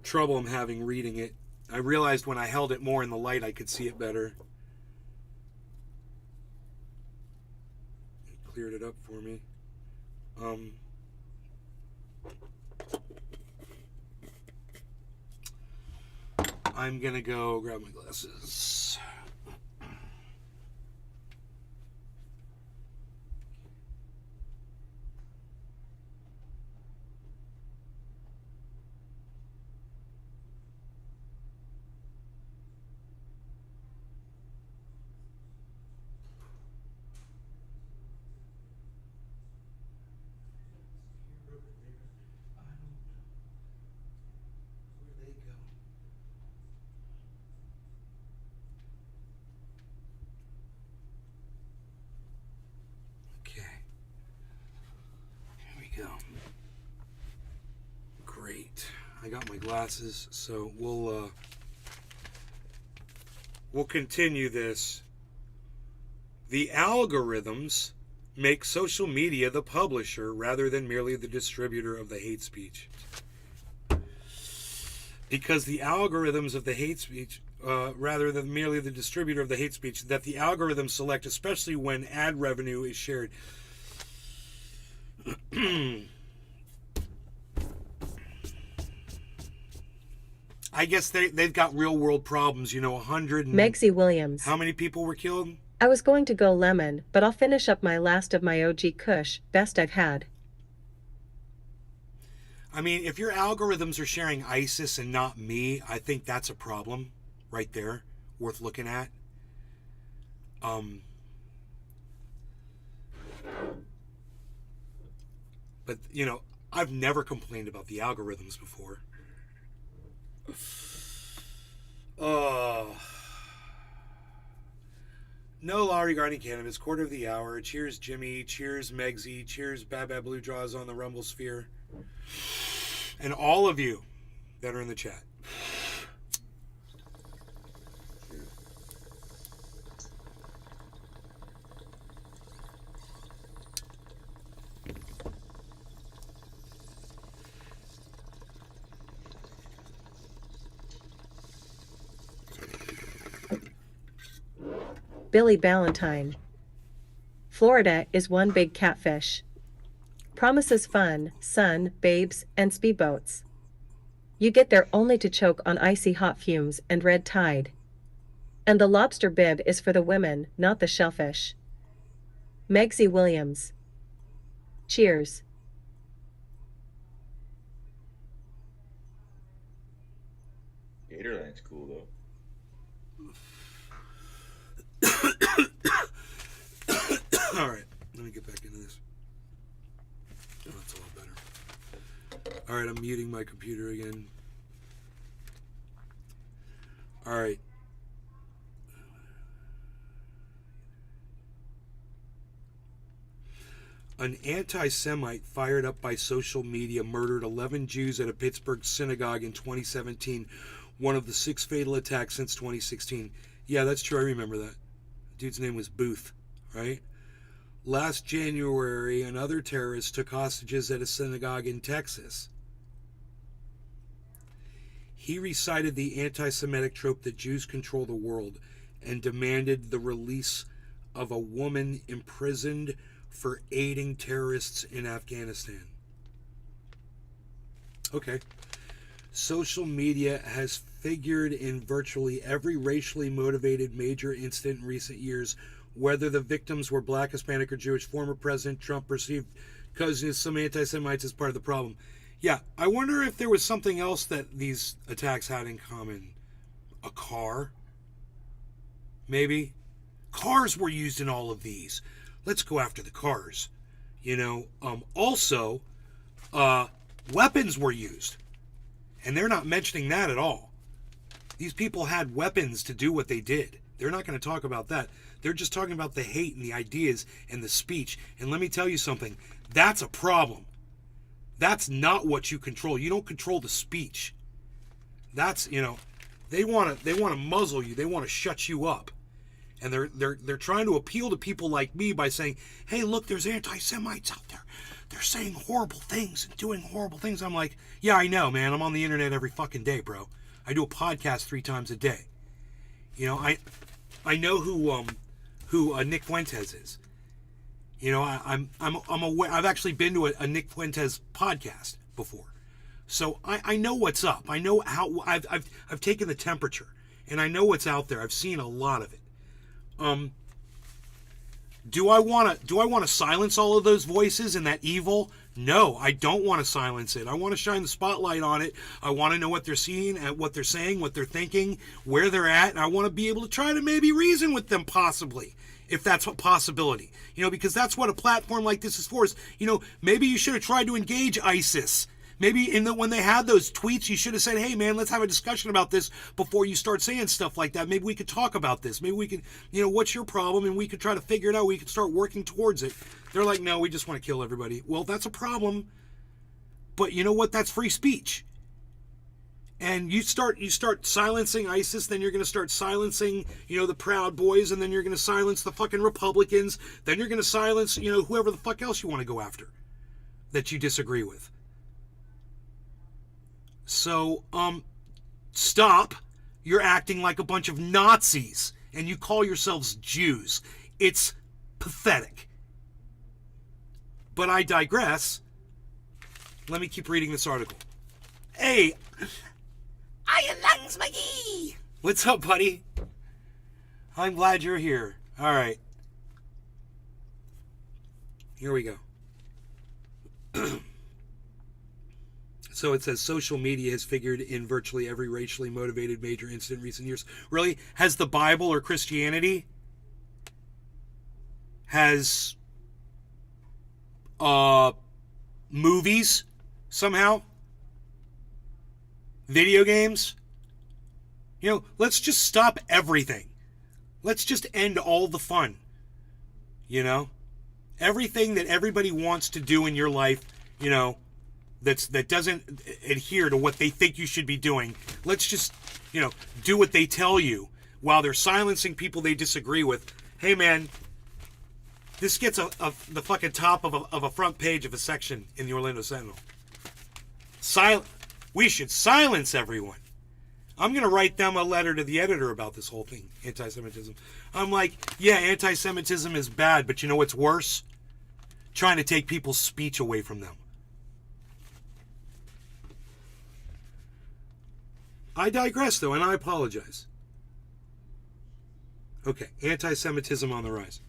Speaker 1: trouble I'm having reading it. I realized when I held it more in the light I could see it better. It cleared it up for me. I'm gonna go grab my glasses. Go. Great. I got my glasses, so we'll continue this. The algorithms make social media the publisher rather than merely the distributor of the hate speech. Because the algorithms of the hate speech, rather than merely the distributor of the hate speech, that the algorithms select, especially when ad revenue is shared. I guess they've got real world problems, 100 and...
Speaker 3: Megsy Williams.
Speaker 1: How many people were killed?
Speaker 3: I was going to go lemon, but I'll finish up my last of my OG Kush, best I've had.
Speaker 1: I mean, if your algorithms are sharing ISIS and not me, I think that's a problem right there, worth looking at. But, I've never complained about the algorithms before. No law regarding cannabis. Quarter of the hour. Cheers, Jimmy. Cheers, Megsy. Cheers, Bad Bad Blue Draws on the Rumble Sphere. And all of you that are in the chat.
Speaker 3: Billy Ballantyne. Florida is one big catfish. Promises fun, sun, babes, and speedboats. You get there only to choke on icy hot fumes and red tide. And the lobster bib is for the women, not the shellfish. Megsy Williams. Cheers.
Speaker 2: Gatorland's cool though.
Speaker 1: All right, let me get back into this. Oh, that's a lot better. All right, I'm muting my computer again. All right. An anti-Semite fired up by social media murdered 11 Jews at a Pittsburgh synagogue in 2017, one of the 6 fatal attacks since 2016. Yeah, that's true. I remember that. Dude's name was Booth, right? Last January, another terrorist took hostages at a synagogue in Texas. He recited the anti-Semitic trope that Jews control the world and demanded the release of a woman imprisoned for aiding terrorists in Afghanistan. Okay. Social media has figured in virtually every racially motivated major incident in recent years, whether the victims were black, Hispanic, or Jewish. Former President Trump perceived causing some anti-Semites as part of the problem. Yeah, I wonder if there was something else that these attacks had in common. A car? Maybe? Cars were used in all of these. Let's go after the cars. Also, weapons were used. And they're not mentioning that at all. These people had weapons to do what they did. They're not going to talk about that. They're just talking about the hate and the ideas and the speech. And let me tell you something. That's a problem. That's not what you control. You don't control the speech. That's, they want to muzzle you. They want to shut you up. And they're trying to appeal to people like me by saying, hey, look, there's anti-Semites out there. They're saying horrible things and doing horrible things. I'm like, yeah, I know, man. I'm on the internet every fucking day, bro. I do a podcast 3 times a day. I know who Nick Fuentes is. I'm aware. I've actually been to a Nick Fuentes podcast before, so I know what's up. I know how I've taken the temperature, and I know what's out there. I've seen a lot of it. Do I want to silence all of those voices and that evil? No, I don't want to silence it. I want to shine the spotlight on it. I want to know what they're seeing, what they're saying, what they're thinking, where they're at, and I want to be able to try to maybe reason with them, possibly, if that's a possibility. Because that's what a platform like this is for. Maybe you should have tried to engage ISIS. Maybe when they had those tweets, you should have said, hey, man, let's have a discussion about this before you start saying stuff like that. Maybe we could talk about this. Maybe we could, what's your problem? And we could try to figure it out. We could start working towards it. They're like, no, we just want to kill everybody. Well, that's a problem. But you know what? That's free speech. And you start silencing ISIS, then you're going to start silencing, the Proud Boys, and then you're going to silence the fucking Republicans. Then you're going to silence, whoever the fuck else you want to go after that you disagree with. So, stop. You're acting like a bunch of Nazis, and you call yourselves Jews. It's pathetic. But I digress. Let me keep reading this article. Hey, Iron Lungs McGee! What's up, buddy? I'm glad you're here. All right. Here we go. So it says social media has figured in virtually every racially motivated major incident in recent years. Really? Has the Bible or Christianity? Has movies somehow? Video games? Let's just stop everything. Let's just end all the fun. Everything that everybody wants to do in your life, that doesn't adhere to what they think you should be doing. Let's just, do what they tell you while they're silencing people they disagree with. Hey, man, this gets the fucking top of a front page of a section in the Orlando Sentinel. We should silence everyone. I'm going to write them a letter to the editor about this whole thing, anti-Semitism. I'm like, yeah, anti-Semitism is bad, but you know what's worse? Trying to take people's speech away from them. I digress, though, and I apologize. Okay, anti-Semitism on the rise.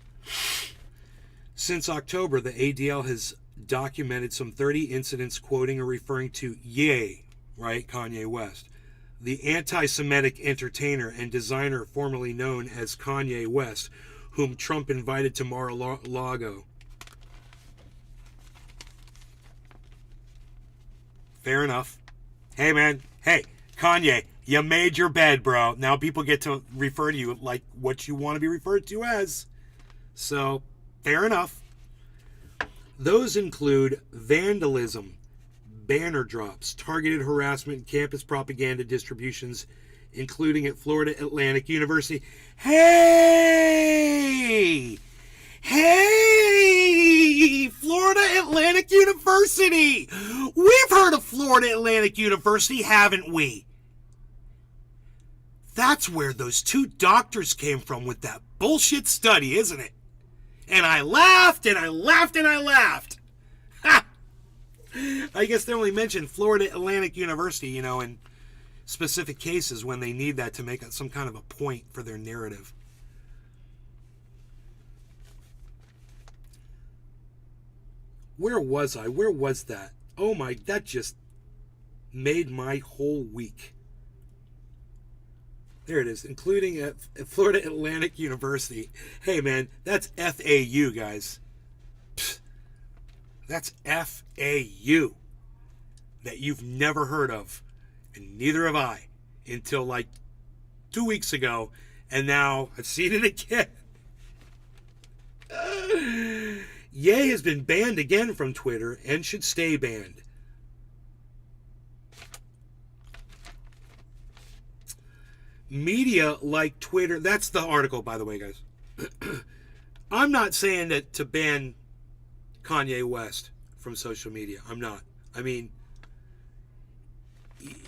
Speaker 1: Since October, the ADL has documented some 30 incidents quoting or referring to Ye, right, Kanye West, the anti-Semitic entertainer and designer formerly known as Kanye West, whom Trump invited to Mar-a-Lago. Fair enough. Hey, man. Hey, Kanye, you made your bed, bro. Now people get to refer to you like what you want to be referred to as. So, fair enough. Those include vandalism, banner drops, targeted harassment, campus propaganda distributions, including at Florida Atlantic University. Hey! Hey! Florida Atlantic University! We've heard of Florida Atlantic University, haven't we? That's where those two doctors came from with that bullshit study, isn't it? And I laughed, and I laughed, and I laughed. Ha! I guess they only mention Florida Atlantic University, in specific cases when they need that to make some kind of a point for their narrative. Where was I? Where was that? Oh my, that just made my whole week. There it is, including at Florida Atlantic University. Hey man, that's FAU, guys. Pfft, that's FAU that you've never heard of, and neither have I, until like 2 weeks ago, and now I've seen it again. Ye has been banned again from Twitter and should stay banned. Media like Twitter, that's the article, by the way, guys. I'm not saying that to ban Kanye West from social media. I'm not. I mean,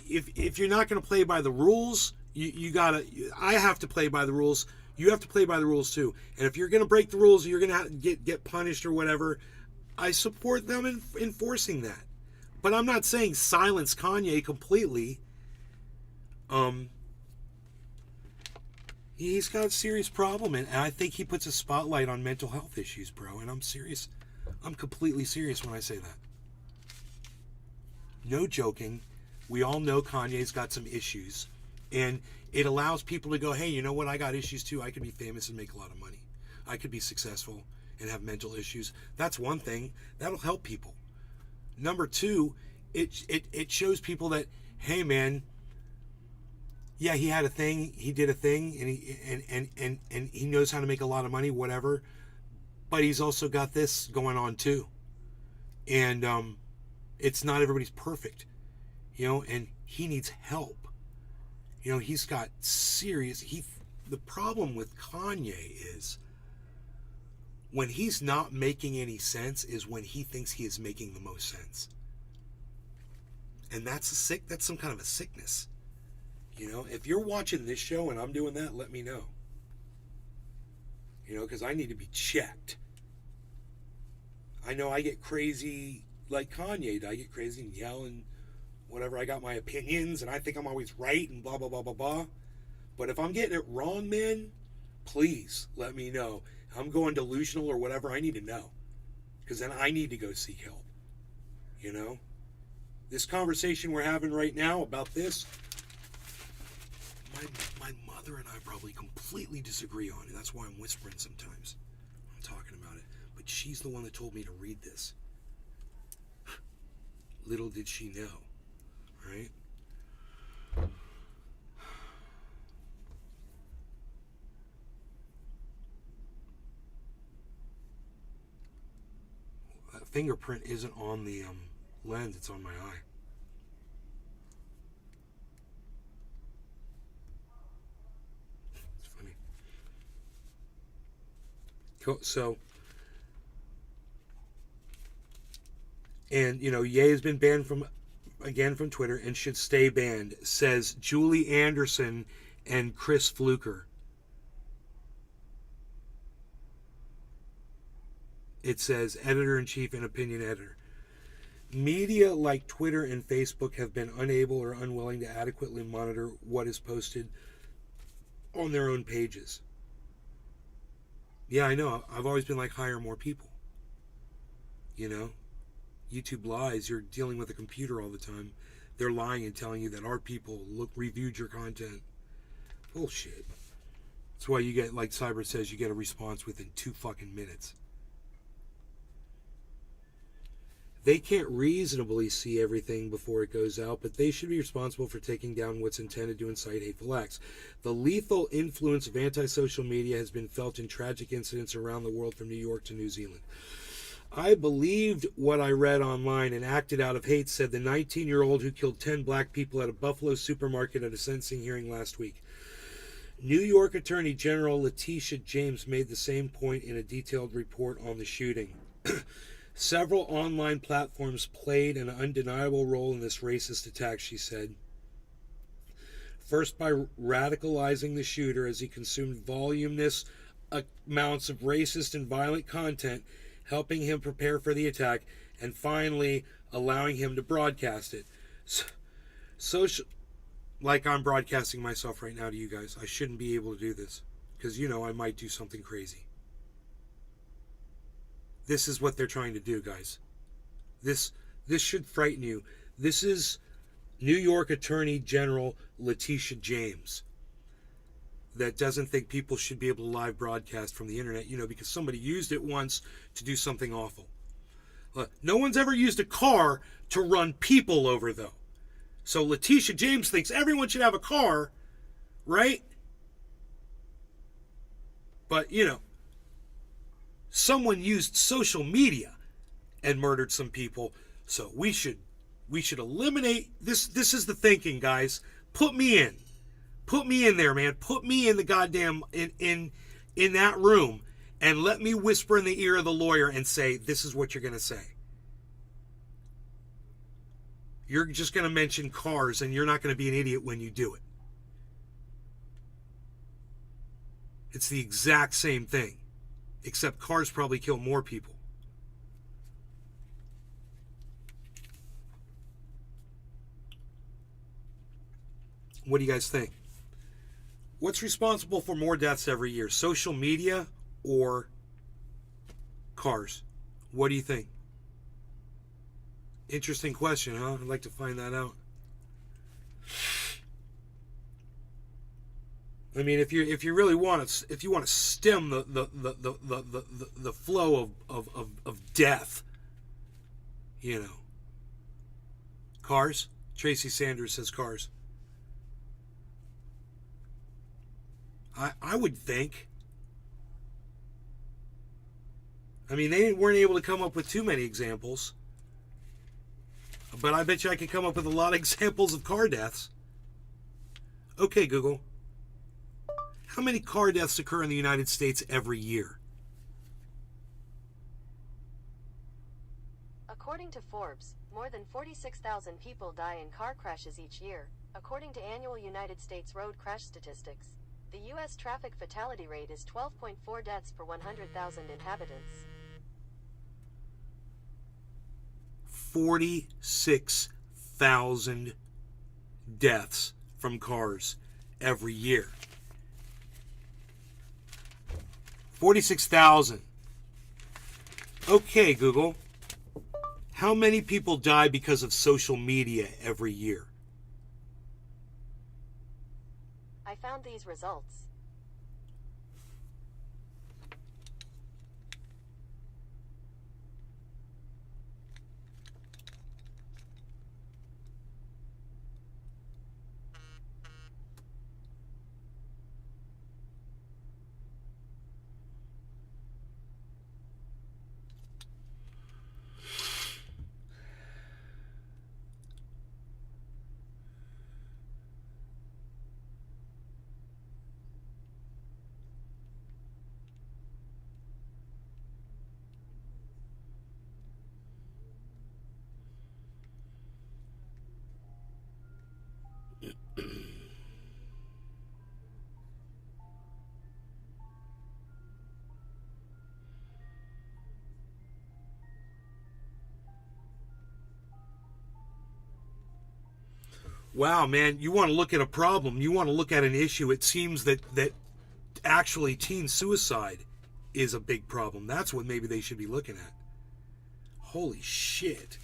Speaker 1: if you're not going to play by the rules, you gotta. I have to play by the rules. You have to play by the rules too. And if you're going to break the rules, you're going to get punished or whatever. I support them in enforcing that. But I'm not saying silence Kanye completely. He's got a serious problem, and I think he puts a spotlight on mental health issues, bro. And I'm serious. I'm completely serious when I say that. No joking. We all know Kanye's got some issues. And it allows people to go, hey, you know what? I got issues too. I could be famous and make a lot of money. I could be successful and have mental issues. That's one thing. That'll help people. Number two, it shows people that, hey, man, yeah, he had a thing, he did a thing, and he knows how to make a lot of money, whatever. But he's also got this going on too. And it's not everybody's perfect, and he needs help. He's got serious, the problem with Kanye is when he's not making any sense is when he thinks he is making the most sense. And that's some kind of a sickness. If you're watching this show and I'm doing that, let me know. Because I need to be checked. I know I get crazy like Kanye. I get crazy and yell and whatever. I got my opinions and I think I'm always right and blah, blah, blah, blah, blah. But if I'm getting it wrong, man, please let me know. I'm going delusional or whatever. I need to know. Because then I need to go seek help. This conversation we're having right now about this, my mother and I probably completely disagree on it. That's why I'm whispering sometimes when I'm talking about it. But she's the one that told me to read this. Little did she know, right? That fingerprint isn't on the lens, it's on my eye. So, and Ye has been banned from Twitter and should stay banned, says Julie Anderson and Chris Fluker. It says editor-in-chief and opinion editor. Media like Twitter and Facebook have been unable or unwilling to adequately monitor what is posted on their own pages. Yeah, I know. I've always been like, hire more people. YouTube lies. You're dealing with a computer all the time. They're lying and telling you that our people reviewed your content. Bullshit. That's why you get, like Cyber says, you get a response within 2 fucking minutes. They can't reasonably see everything before it goes out, but they should be responsible for taking down what's intended to incite hateful acts. The lethal influence of anti-social media has been felt in tragic incidents around the world from New York to New Zealand. I believed what I read online and acted out of hate, said the 19-year-old who killed 10 black people at a Buffalo supermarket at a sentencing hearing last week. New York Attorney General Letitia James made the same point in a detailed report on the shooting. Several online platforms played an undeniable role in this racist attack, she said. First, by radicalizing the shooter as he consumed voluminous amounts of racist and violent content, helping him prepare for the attack, and finally allowing him to broadcast it. Social, like I'm broadcasting myself right now to you guys. I shouldn't be able to do this because, you know, I might do something crazy. This is what they're trying to do, guys. This should frighten you. This is New York Attorney General Letitia James that doesn't think people should be able to live broadcast from the internet, you know, because somebody used it once to do something awful. No one's ever used a car to run people over, though. So Letitia James thinks everyone should have a car, right? But, you know, someone used social media and murdered some people, so we should eliminate this. This is the thinking, guys. Put me in there, man. Put me in the goddamn in that room and let me whisper in the ear of the lawyer and say, this is what you're going to say. You're just going to mention cars and you're not going to be an idiot when you do it. It's the exact same thing, except cars probably kill more people. What do you guys think? What's responsible for more deaths every year? Social media or cars? What do you think? Interesting question, huh? I'd like to find that out. I mean, if you really want to stem the flow of death, you know, cars. Tracy Sanders says cars. I would think. I mean, they weren't able to come up with too many examples. But I bet you I could come up with a lot of examples of car deaths. Okay, Google. How many car deaths occur in the United States every year?
Speaker 4: According to Forbes, more than 46,000 people die in car crashes each year, according to annual United States road crash statistics. The U.S. traffic fatality rate is 12.4 deaths per 100,000 inhabitants.
Speaker 1: 46,000 deaths from cars every year. 46,000. Okay, Google. How many people die because of social media every year?
Speaker 4: I found these results. Wow, man, you want to look at a problem, you want to look at an issue. It seems that actually teen suicide is a big problem. That's what maybe they should be looking at. Holy shit.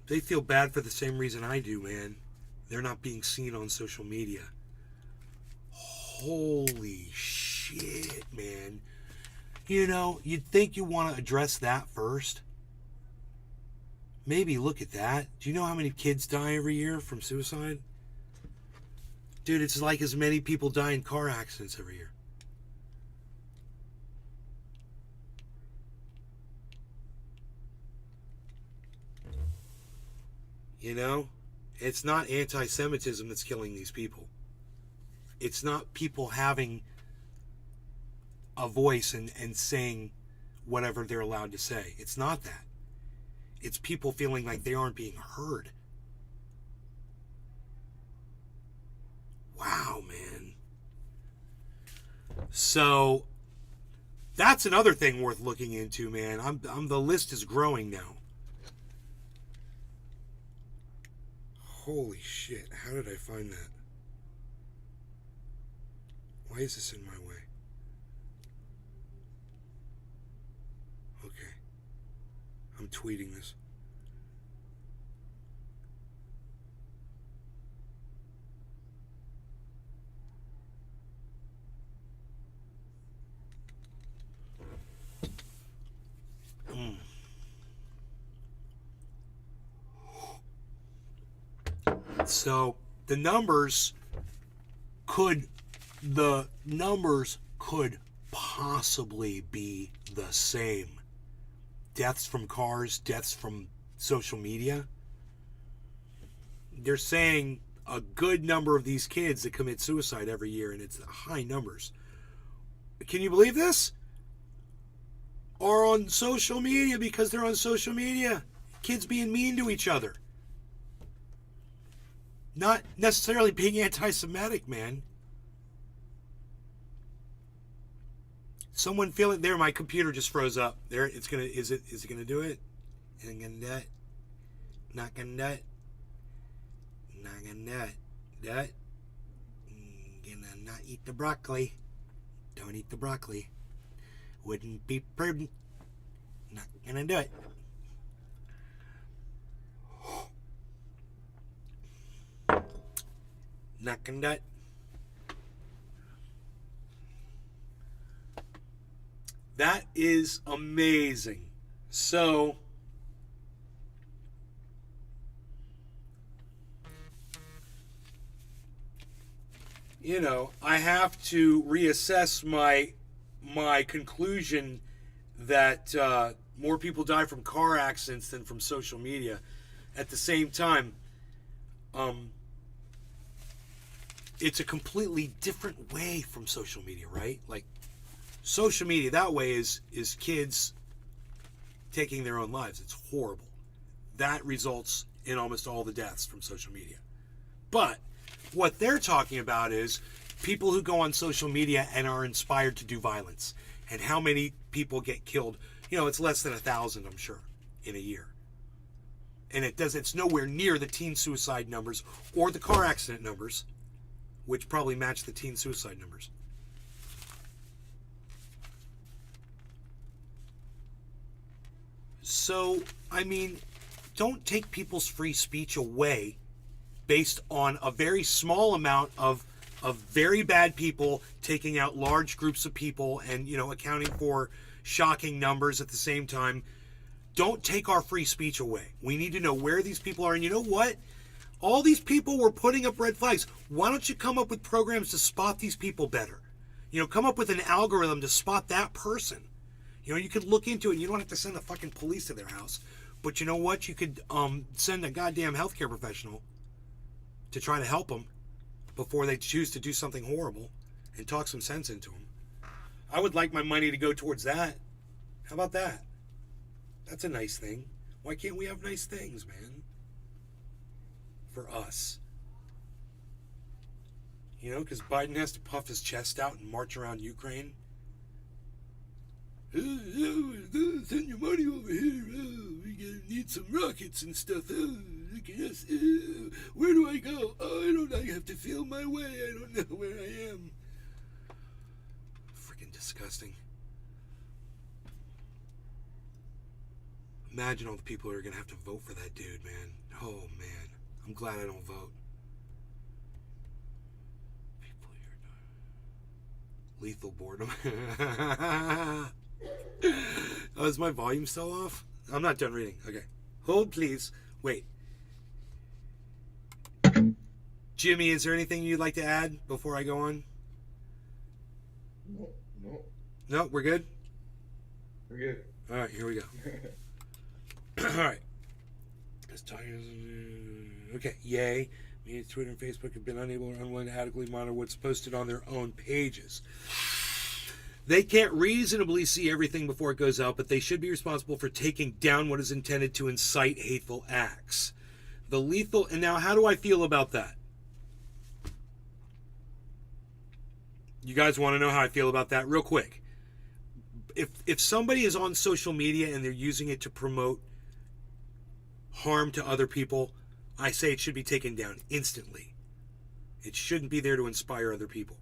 Speaker 4: They feel bad for the same reason I do, man. They're not being seen on social media. Holy shit, man.
Speaker 1: You know, you'd think you want to address that first. Maybe look at that. Do you know how many kids die every year from suicide? Dude, it's like as many people die in car accidents every year. You know, it's not anti-Semitism that's killing these people. It's not people having a voice and saying whatever they're allowed to say. It's not that. It's people feeling like they aren't being heard. Wow, man. So that's another thing worth looking into, man. I'm the list is growing now. Holy shit, how did I find that? Why is this in my way? Okay. I'm tweeting this. So the numbers could possibly be the same. Deaths from cars, deaths from social media. They're saying a good number of these kids that commit suicide every year, and it's high numbers. Can you believe this? Are on social media because they're on social media. Kids being mean to each other. Not necessarily being anti-Semitic, man. Someone feel it there. My computer just froze up. There, it's gonna. Is it gonna do it? Isn't gonna do it? Not gonna do it. Not gonna do it. Do it. Gonna not eat the broccoli. Don't eat the broccoli. Wouldn't be prudent. Not gonna do it. Not gonna do it. That is amazing. So, you know, I have to reassess my conclusion that more people die from car accidents than from social media. At the same time, it's a completely different way from social media, right? Like, social media that way is kids taking their own lives. It's horrible. That results in almost all the deaths from social media. But what they're talking about is people who go on social media and are inspired to do violence, and how many people get killed. You know, it's less than 1,000, I'm sure, in a year. And it's nowhere near the teen suicide numbers or the car accident numbers, which probably match the teen suicide numbers. So, I mean, don't take people's free speech away based on a very small amount of very bad people taking out large groups of people and, you know, accounting for shocking numbers at the same time. Don't take our free speech away. We need to know where these people are. And you know what? All these people were putting up red flags. Why don't you come up with programs to spot these people better? You know, come up with an algorithm to spot that person. You know, you could look into it. You don't have to send the fucking police to their house. But you know what? You could send a goddamn healthcare professional to try to help them before they choose to do something horrible, and talk some sense into them. I would like my money to go towards that. How about that? That's a nice thing. Why can't we have nice things, man? For us. You know, because Biden has to puff his chest out and march around Ukraine. Send your money over here. We need some rockets and stuff. Look at us. Where do I go? I have to feel my way. I don't know where I am. Freaking disgusting. Imagine all the people who are going to have to vote for that dude, man. Oh, man. I'm glad I don't vote. People here. Lethal boredom. Oh, is my volume still off? I'm not done reading. Okay. Hold, please. Wait. Jimmy, is there anything you'd like to add before I go on?
Speaker 2: No.
Speaker 1: No, we're good?
Speaker 2: We're good.
Speaker 1: All right, here we go. All right. Okay, yay. Media, Twitter, and Facebook have been unable or unwilling to adequately monitor what's posted on their own pages. They can't reasonably see everything before it goes out, but they should be responsible for taking down what is intended to incite hateful acts. The lethal... And now, how do I feel about that? You guys want to know how I feel about that? Real quick. If somebody is on social media and they're using it to promote harm to other people, I say it should be taken down instantly. It shouldn't be there to inspire other people.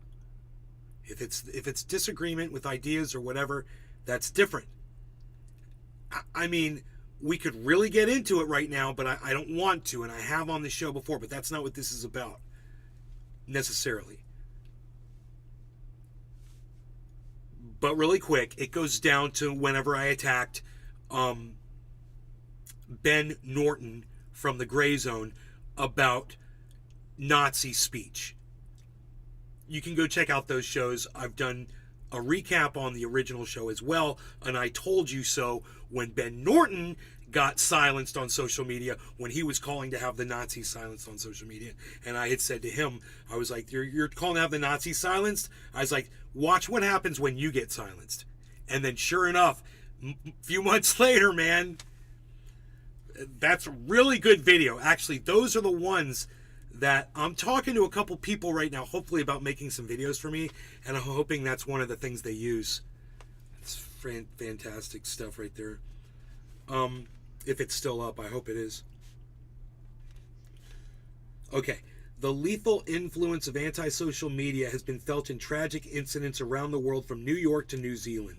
Speaker 1: If it's disagreement with ideas or whatever, that's different. I mean, we could really get into it right now, but I don't want to, and I have on the show before, but that's not what this is about, necessarily. But really quick, it goes down to whenever I attacked Ben Norton from the Gray Zone about Nazi speech. You can go check out those shows. I've done a recap on the original show as well, and I told you so when Ben Norton got silenced on social media when he was calling to have the Nazis silenced on social media. And I had said to him, I was like, you're calling to have the Nazis silenced? I was like, watch what happens when you get silenced. And then sure enough, a few months later, man, that's a really good video. Actually, those are the ones that I'm talking to a couple people right now, hopefully about making some videos for me, and I'm hoping that's one of the things they use. It's fantastic stuff right there. If it's still up, I hope it is. Okay. The lethal influence of anti-social media has been felt in tragic incidents around the world from New York to New Zealand.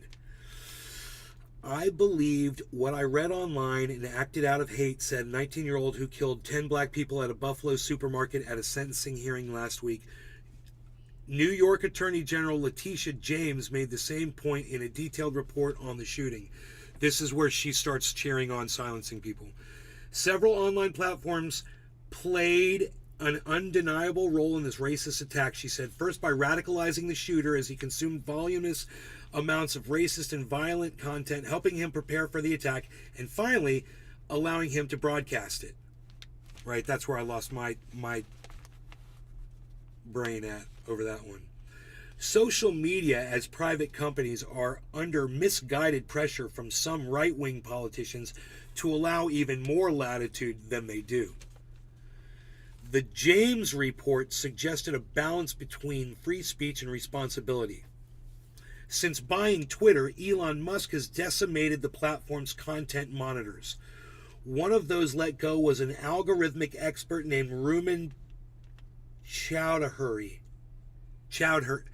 Speaker 1: I believed what I read online and acted out of hate, said a 19-year-old who killed 10 black people at a Buffalo supermarket at a sentencing hearing last week. New York Attorney General Letitia James made the same point in a detailed report on the shooting. This is where she starts cheering on silencing people. Several online platforms played an undeniable role in this racist attack, she said, first by radicalizing the shooter as he consumed voluminous amounts of racist and violent content, helping him prepare for the attack, and finally allowing him to broadcast it. Right, that's where I lost my brain at over that one. Social media as private companies are under misguided pressure from some right-wing politicians to allow even more latitude than they do. The James report suggested a balance between free speech and responsibility. Since buying Twitter, Elon Musk has decimated the platform's content monitors. One of those let go was an algorithmic expert named Rumen Chowdhury. Chowdhury.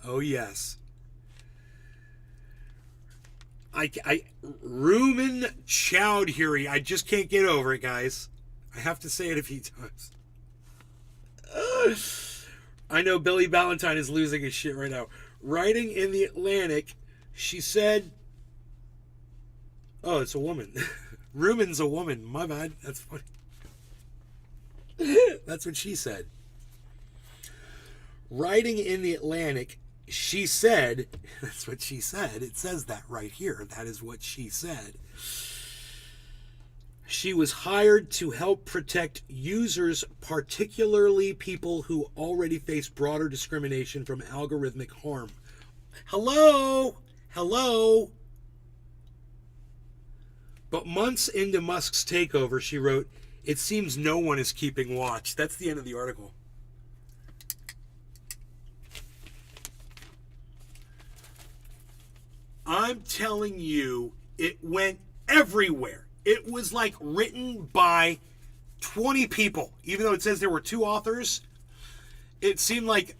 Speaker 1: Oh, yes. Rumen Chowdhury. I just can't get over it, guys. I have to say it a few times. I know Billy Ballantyne is losing his shit right now. Writing in The Atlantic, she said... Oh, it's a woman. Rumen's a woman. My bad. That's funny. That's what she said. Writing in The Atlantic, she said, that's what she said. It says that right here. That is what she said. She was hired to help protect users, particularly people who already face broader discrimination from algorithmic harm. Hello? But months into Musk's takeover, she wrote, "It seems no one is keeping watch." That's the end of the article. I'm telling you, it went everywhere. It was like written by 20 people. Even though it says there were 2 authors, it seemed like,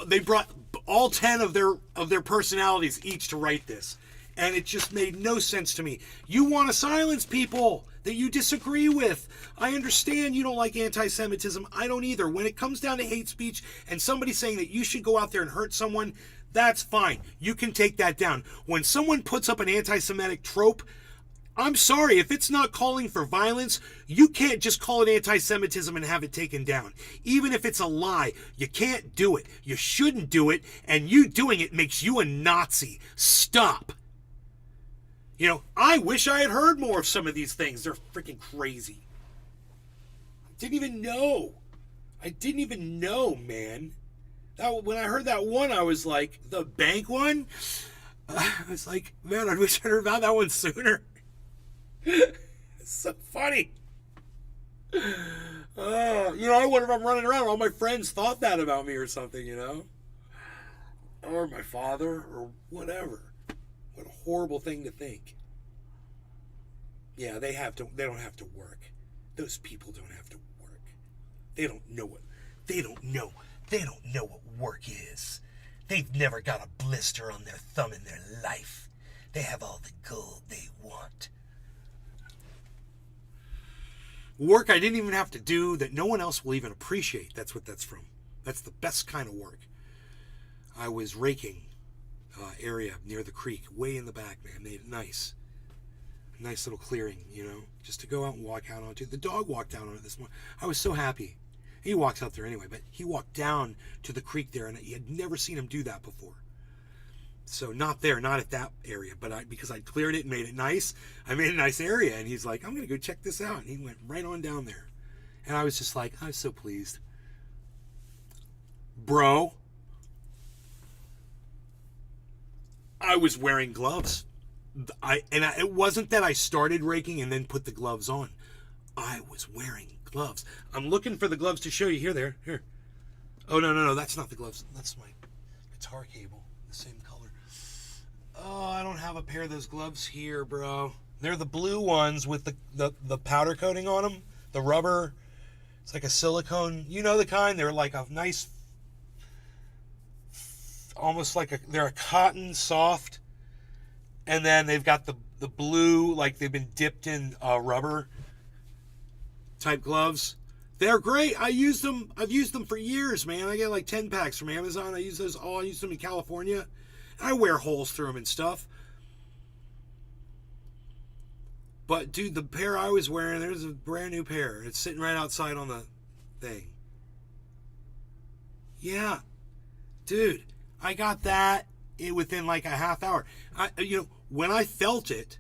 Speaker 1: they brought all 10 of their personalities each to write this. And it just made no sense to me. You want to silence people that you disagree with. I understand you don't like anti-Semitism. I don't either. When it comes down to hate speech and somebody saying that you should go out there and hurt someone, That's fine. You can take that down. When someone puts up an anti-Semitic trope, I'm sorry, if it's not calling for violence, you can't just call it anti-Semitism and have it taken down. Even if it's a lie, you can't do it. You shouldn't do it, and you doing it makes you a Nazi. Stop. You know, I wish I had heard more of some of these things. They're freaking crazy. I didn't even know, man. When I heard that one, I was like, the bank one? I was like, man, I wish I'd heard about that one sooner. It's so funny. I wonder if I'm running around. All my friends thought that about me or something, or my father or whatever. What a horrible thing to think. Yeah, they don't have to work. Those people don't have to work. They don't know what work is. They've never got a blister on their thumb in their life. They have all the gold they want. Work I didn't even have to do that no one else will even appreciate. That's what that's from. That's the best kind of work. I was raking area near the creek, way in the back, man. Made it nice. Nice little clearing, just to go out and walk out onto. The dog walked out on it this morning. I was so happy. He walks out there anyway, but he walked down to the creek there, and he had never seen him do that before. So not at that area, but because I cleared it and made it nice, I made a nice area, and he's like, I'm going to go check this out. And he went right on down there. And I was just like, I was so pleased. Bro, I was wearing gloves. It wasn't that I started raking and then put the gloves on. I was wearing gloves. I'm looking for the gloves to show you. Here. Oh, no, that's not the gloves. That's my guitar cable, the same color. Oh, I don't have a pair of those gloves here, bro. They're the blue ones with the powder coating on them. The rubber. It's like a silicone. You know the kind? They're like a nice, almost like they're a cotton soft. And then they've got the blue, like they've been dipped in rubber type gloves. They're great. I've used them for years, man. I get like 10 packs from Amazon. I use them in California. I wear holes through them and stuff. But dude, the pair I was wearing, there's a brand new pair. It's sitting right outside on the thing. Yeah. Dude, I got that within like a half hour. When I felt it,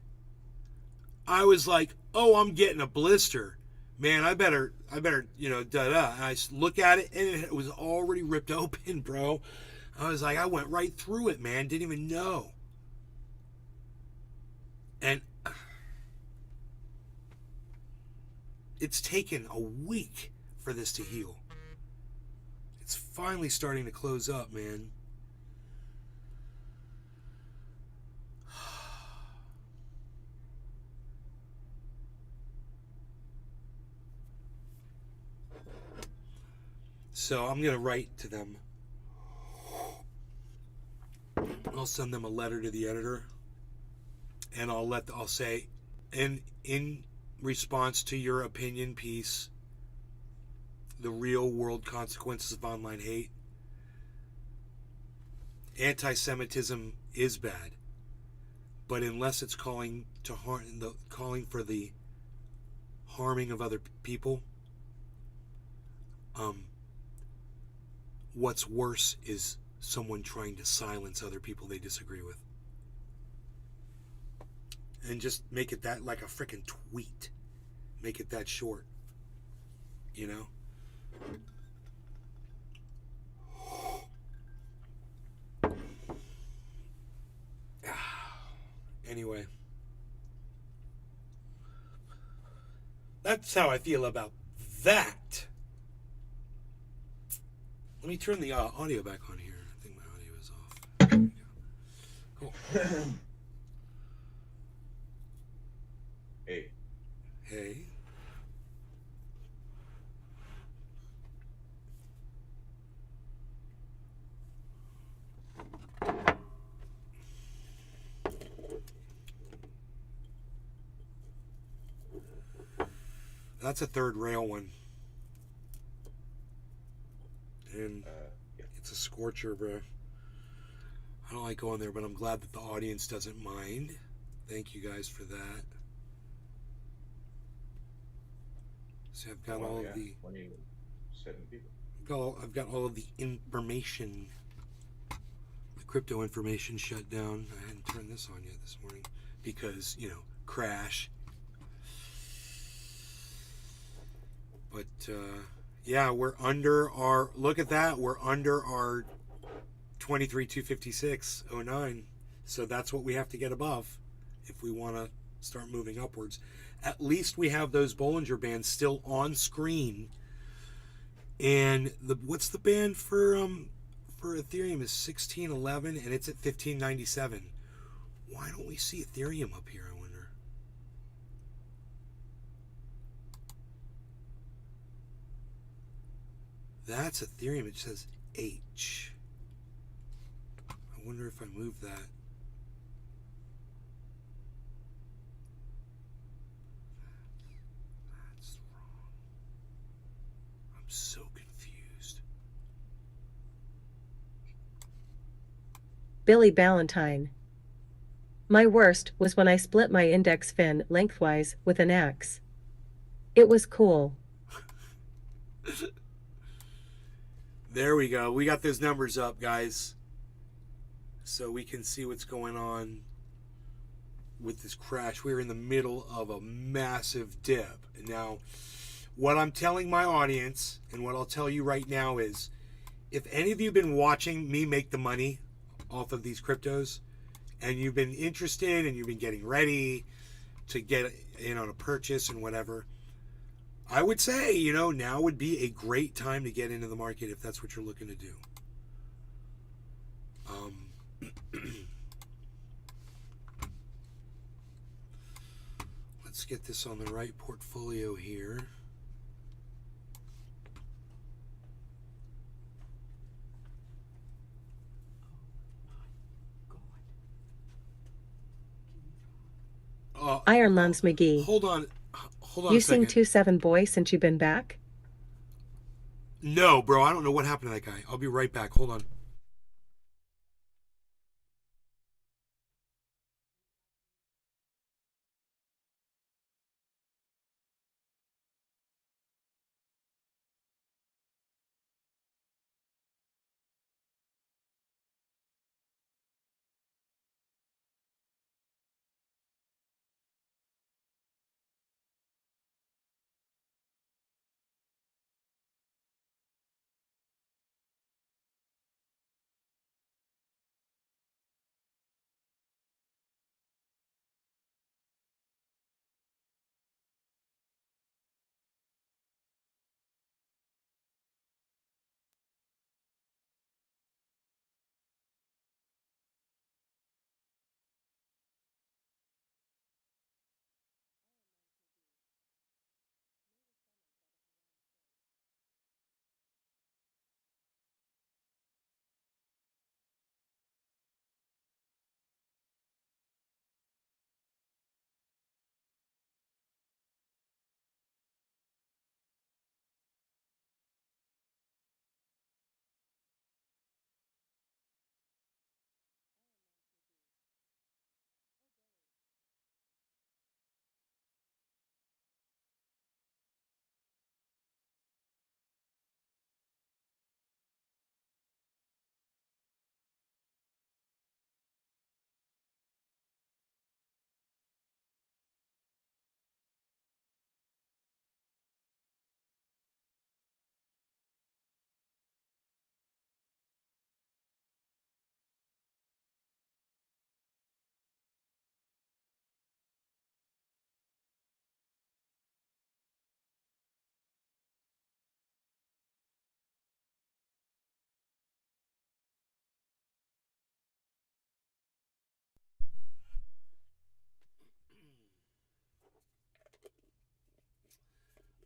Speaker 1: I was like, oh, I'm getting a blister. Man, I better, da-da. And I look at it, and it was already ripped open, bro. I was like, I went right through it, man. Didn't even know. And it's taken a week for this to heal. It's finally starting to close up, man. So I'm going to write to them. I'll send them a letter to the editor, and I'll say, in response to your opinion piece, the real world consequences of online hate, anti-Semitism is bad, but unless it's calling for the harming of other people, what's worse is someone trying to silence other people they disagree with. And just make it that like a freaking tweet. Make it that short. Anyway. That's how I feel about that. Let me turn the audio back on here. I think my audio is off. There we go. Cool. Hey. That's a third rail one. And it's a scorcher, bro. I don't like going there, but I'm glad that the audience doesn't mind. Thank you guys for that. So I've got all of the
Speaker 2: 27 people.
Speaker 1: I've got all of the information. The crypto information shut down. I hadn't turned this on yet this morning because, crash. But yeah, we're under our, look at that, we're under our 23,256.09. So that's what we have to get above if we want to start moving upwards. At least we have those Bollinger Bands still on screen. And what's the band for Ethereum is 1611 and it's at 1597. Why don't we see Ethereum up here, I wonder? That's Ethereum. It says H. I wonder if I move that. That's wrong. I'm so confused.
Speaker 3: Billy Ballantyne. My worst was when I split my index fin lengthwise with an axe. It was cool.
Speaker 1: There we go. We got those numbers up, guys. So we can see what's going on with this crash. We're in the middle of a massive dip. Now, what I'm telling my audience and what I'll tell you right now is, if any of you have been watching me make the money off of these cryptos and you've been interested and you've been getting ready to get in on a purchase and whatever, I would say, now would be a great time to get into the market if that's what you're looking to do. Let's get this on the right portfolio here.
Speaker 3: Iron Lunds McGee.
Speaker 1: Hold on
Speaker 3: You
Speaker 1: a second.
Speaker 3: sing 2-7 boy since you've been back?
Speaker 1: No, bro, I don't know what happened to that guy. I'll be right back. Hold on.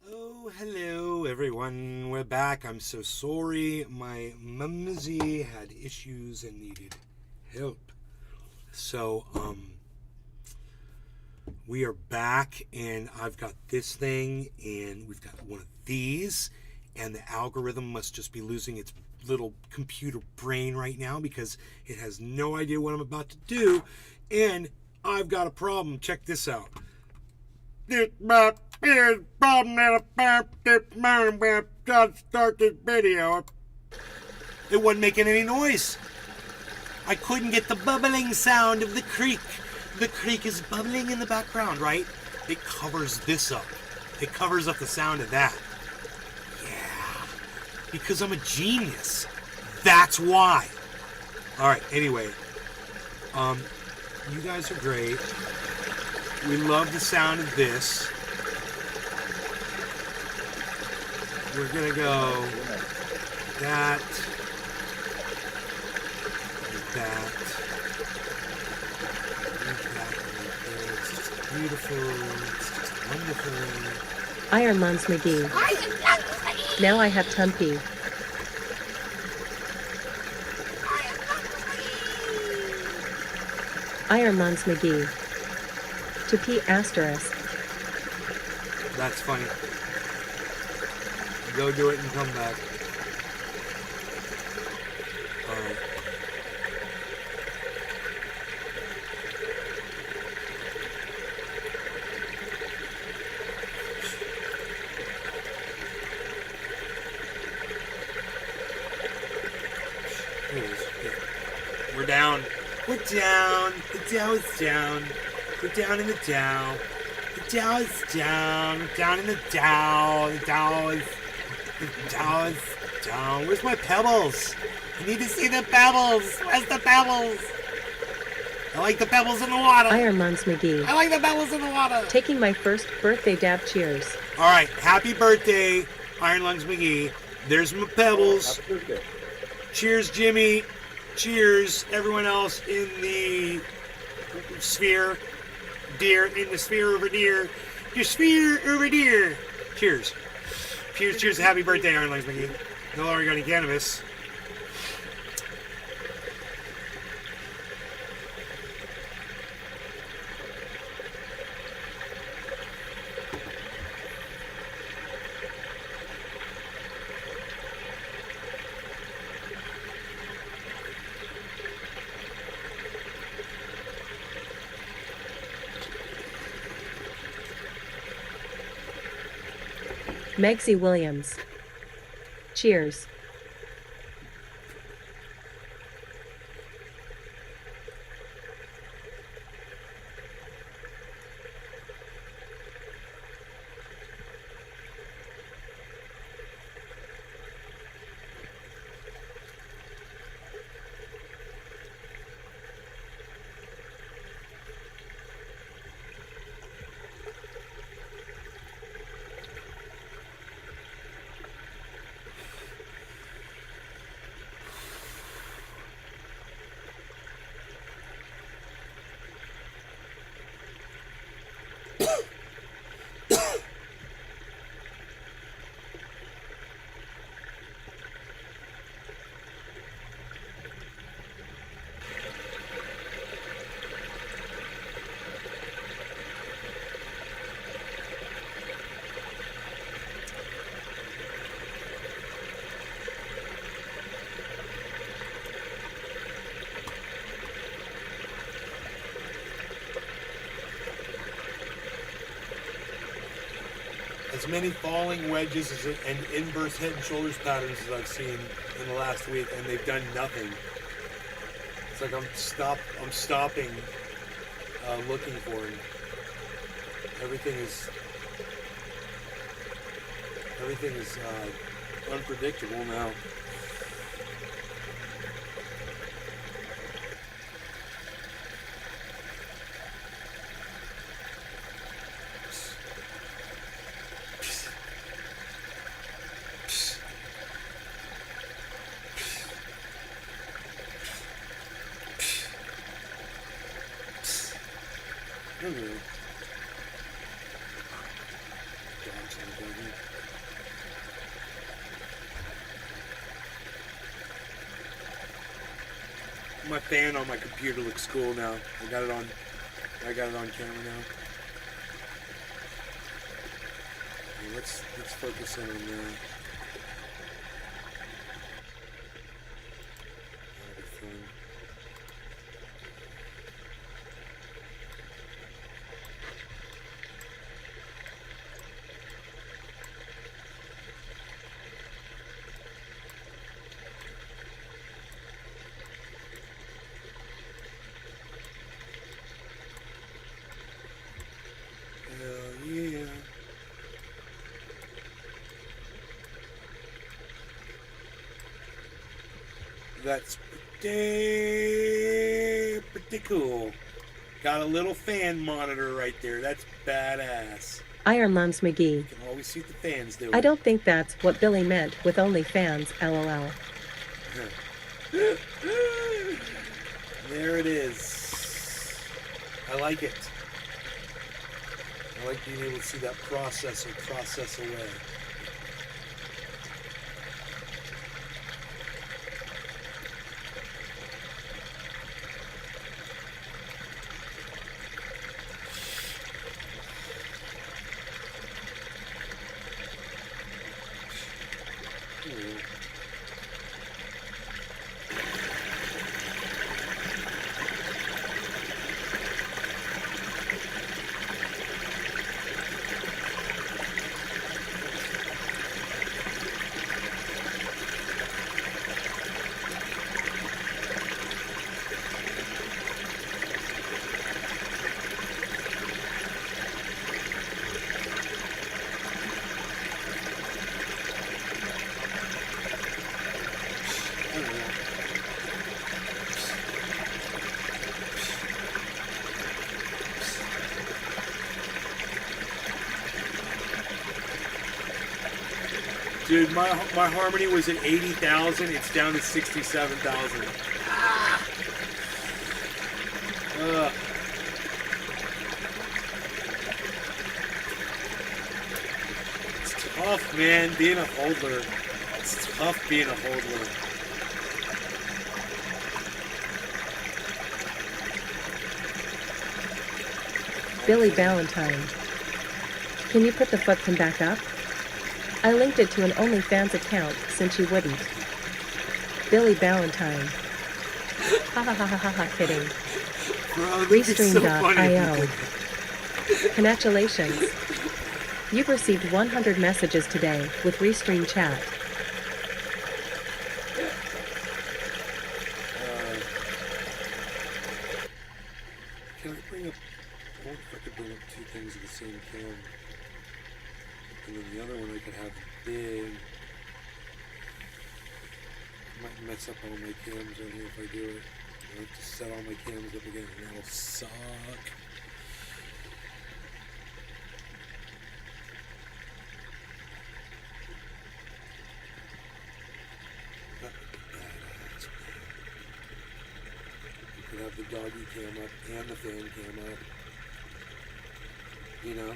Speaker 1: Oh, hello, everyone. We're back. I'm so sorry. My mumsy had issues and needed help. So, we are back, and I've got this thing, and we've got one of these, and the algorithm must just be losing its little computer brain right now because it has no idea what I'm about to do, and I've got a problem. Check this out. God, start this video. It wasn't making any noise. I couldn't get the bubbling sound of the creek. The creek is bubbling in the background, right? It covers this up. It covers up the sound of that. Yeah. Because I'm a genius. That's why. All right, anyway. You guys are great. We love the sound of this. We're gonna go that, that. It's just beautiful. It's just wonderful.
Speaker 3: Iron Mons McGee. Now I have Tumpy. Iron Mons McGee. To P asterisk.
Speaker 1: That's funny. Go do it and come back. Alright. Here it is. Here. We're down. We're down. The Dow is down. We're down in the Dow. The Dow is down. We're down in the Dow. The Dow is down. Where's my pebbles? I need to see the pebbles. Where's the pebbles? I like the pebbles in the water.
Speaker 3: Iron Mons McGee.
Speaker 1: I like the pebbles in the water.
Speaker 3: Taking my first birthday dab. Cheers.
Speaker 1: All right. Happy birthday, Iron Lungs McGee. There's my pebbles.
Speaker 2: Happy birthday.
Speaker 1: Cheers, Jimmy. Cheers, everyone else in the sphere. Deer in the sphere over deer. Your sphere over deer. Cheers. Cheers, cheers. Happy birthday, Iron Lungs McGee. No longer got any cannabis.
Speaker 3: Megsy Williams. Cheers. As many falling wedges and inverse head and shoulders patterns as I've seen in the last week, and they've done nothing. It's like I'm stopping looking for him. Everything is unpredictable now. My fan on my computer looks cool now. I got it on camera now. Okay, let's focus in on that.
Speaker 1: That's pretty cool. Got a little fan monitor right there. That's badass.
Speaker 3: Iron Lungs McGee.
Speaker 1: You can always see what the fans doing.
Speaker 3: I don't think that's what Billy meant with OnlyFans, lol.
Speaker 1: There it is. I like it. I like being able to see that processor process away. Dude, my Harmony was at 80,000. It's down to 67,000. It's tough, man, being a hodler. It's tough being a hodler.
Speaker 3: Billy Valentine. Can you put the footpin back up? I linked it to an OnlyFans account since you wouldn't. Billy Valentine. Ha ha ha ha ha ha, kidding.
Speaker 1: Bro, this is so funny.
Speaker 3: Restream.io. Congratulations. You've received 100 messages today with Restream Chat.
Speaker 1: Can I bring up... I wonder if I could bring up two things at the same cam. And then the other one I could have big. I might mess up all my cams on here if I do it. I have to set all my cams up again and that'll suck. You could have the doggy cam up and the fan cam up. You know?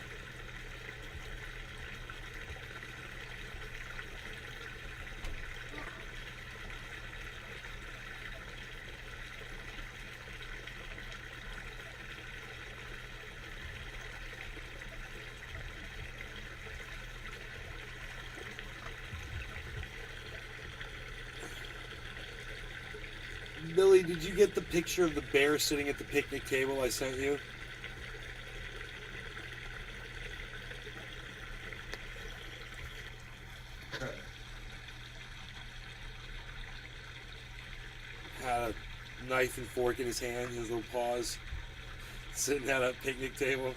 Speaker 1: Billy, did you get the picture of the bear sitting at the picnic table I sent you? Had a knife and fork in his hand, his little paws, sitting at a picnic table.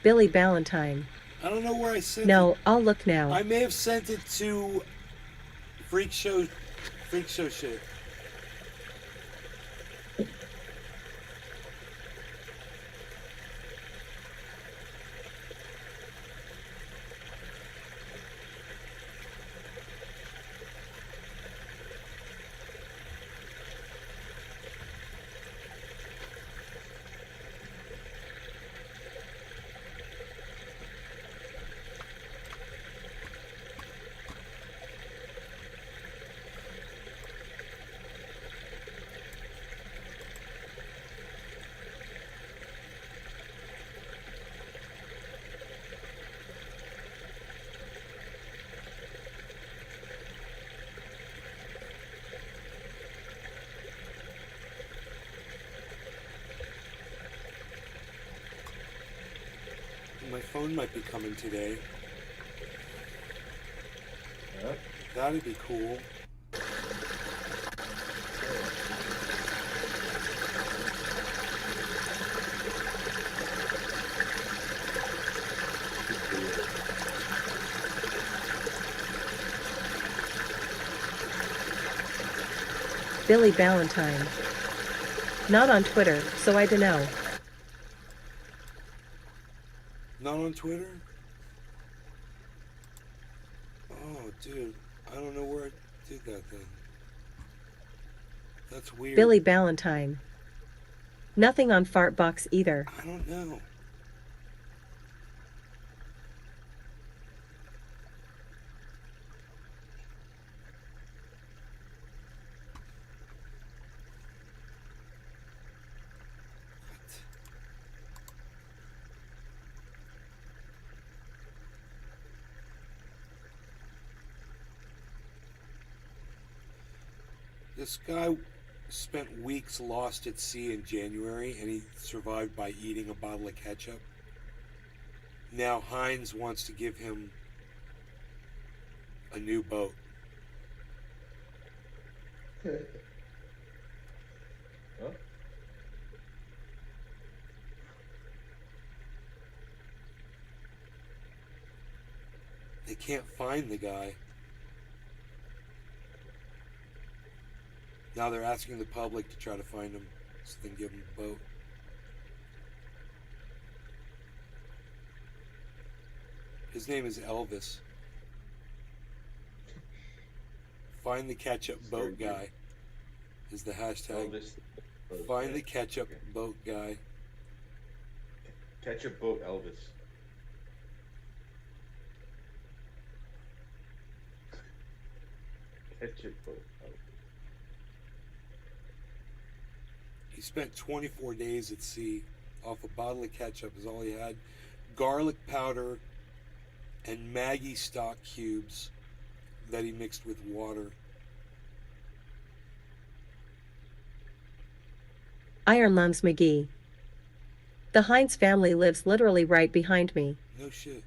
Speaker 3: Billy Valentine.
Speaker 1: I don't know where I sent it.
Speaker 3: No, I'll look now.
Speaker 1: I may have sent it to Freak Show shit. My phone might be coming today.
Speaker 2: Huh?
Speaker 1: That'd be cool.
Speaker 3: Billy Ballantyne. Not on Twitter, so I dunno.
Speaker 1: Not on Twitter? Oh, dude. I don't know where I did that then. That's weird.
Speaker 3: Billy Ballantyne. Nothing on Fartbox either.
Speaker 1: I don't know. This guy spent weeks lost at sea in January, and he survived by eating a bottle of ketchup. Now Heinz wants to give him a new boat.
Speaker 2: Huh?
Speaker 1: They can't find the guy. Now they're asking the public to try to find him so they can give him a boat. His name is Elvis. Find the ketchup boat guy is the hashtag.
Speaker 2: Elvis.
Speaker 1: Find the ketchup boat guy.
Speaker 2: Ketchup boat Elvis. Ketchup boat Elvis.
Speaker 1: He spent 24 days at sea off a bottle of ketchup is all he had. Garlic powder and Maggie stock cubes that he mixed with water.
Speaker 3: Iron Lungs McGee. The Heinz family lives literally right behind me.
Speaker 1: No shit.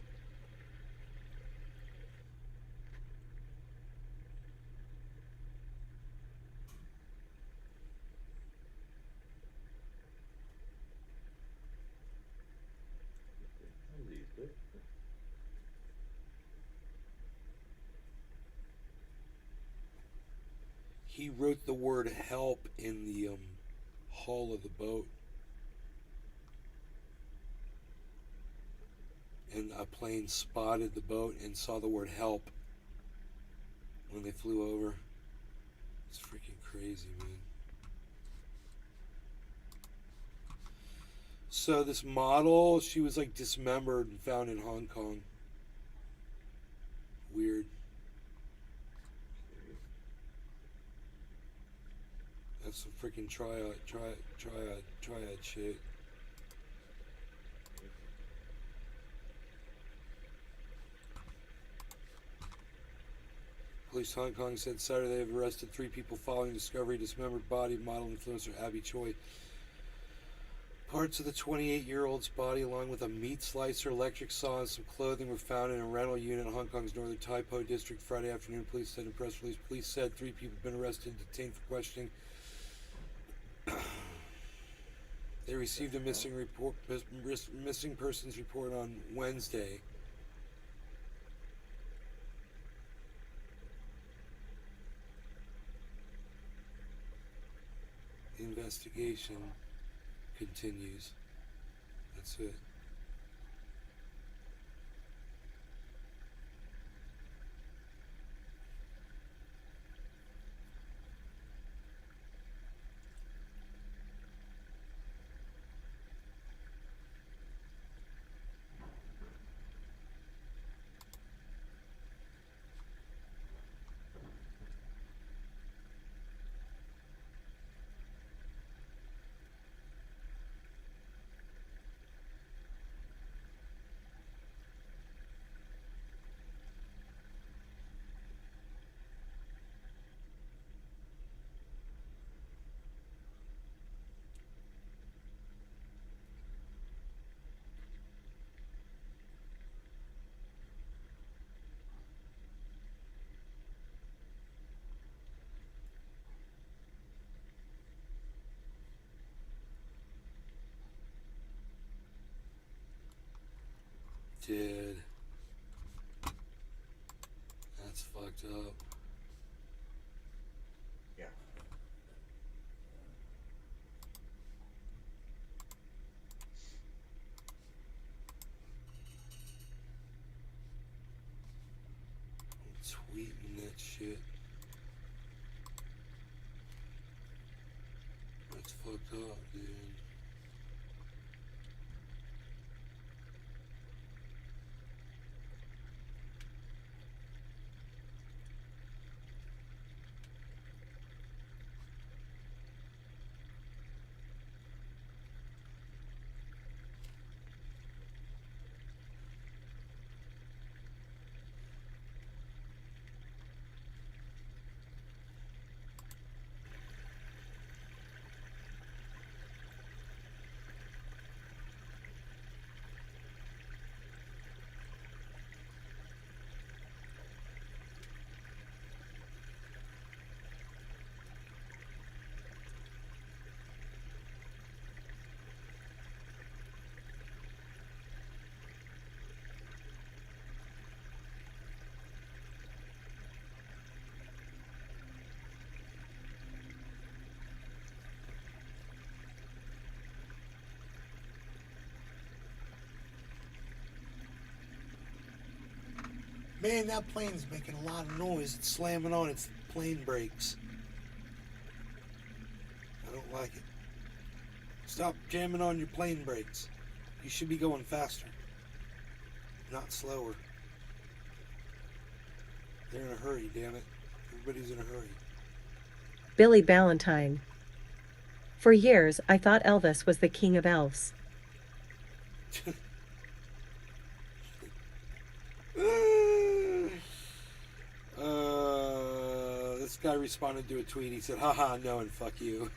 Speaker 1: He wrote the word help in the hull of the boat. And a plane spotted the boat and saw the word help when they flew over. It's freaking crazy, man. So this model, she was like dismembered and found in Hong Kong. Weird. That's some freaking triad shit. Police Hong Kong said Saturday they have arrested 3 people following discovery of dismembered body of model influencer Abby Choi. Parts of the 28-year-old's body, along with a meat slicer, electric saw, and some clothing, were found in a rental unit in Hong Kong's northern Tai Po district Friday afternoon. Police said in a press release. Police said 3 people have been arrested and detained for questioning. They received a missing persons report on Wednesday. The investigation continues. That's it. Dude. That's fucked up.
Speaker 2: Yeah.
Speaker 1: Tweeting that shit. That's fucked up, dude. Man, that plane's making a lot of noise. It's slamming on its plane brakes. I don't like it. Stop jamming on your plane brakes. You should be going faster, not slower. They're in a hurry, damn it. Everybody's in a hurry.
Speaker 3: Billy Ballantine. For years, I thought Elvis was the king of elves.
Speaker 1: This guy responded to a tweet. He said, haha, no, and fuck you.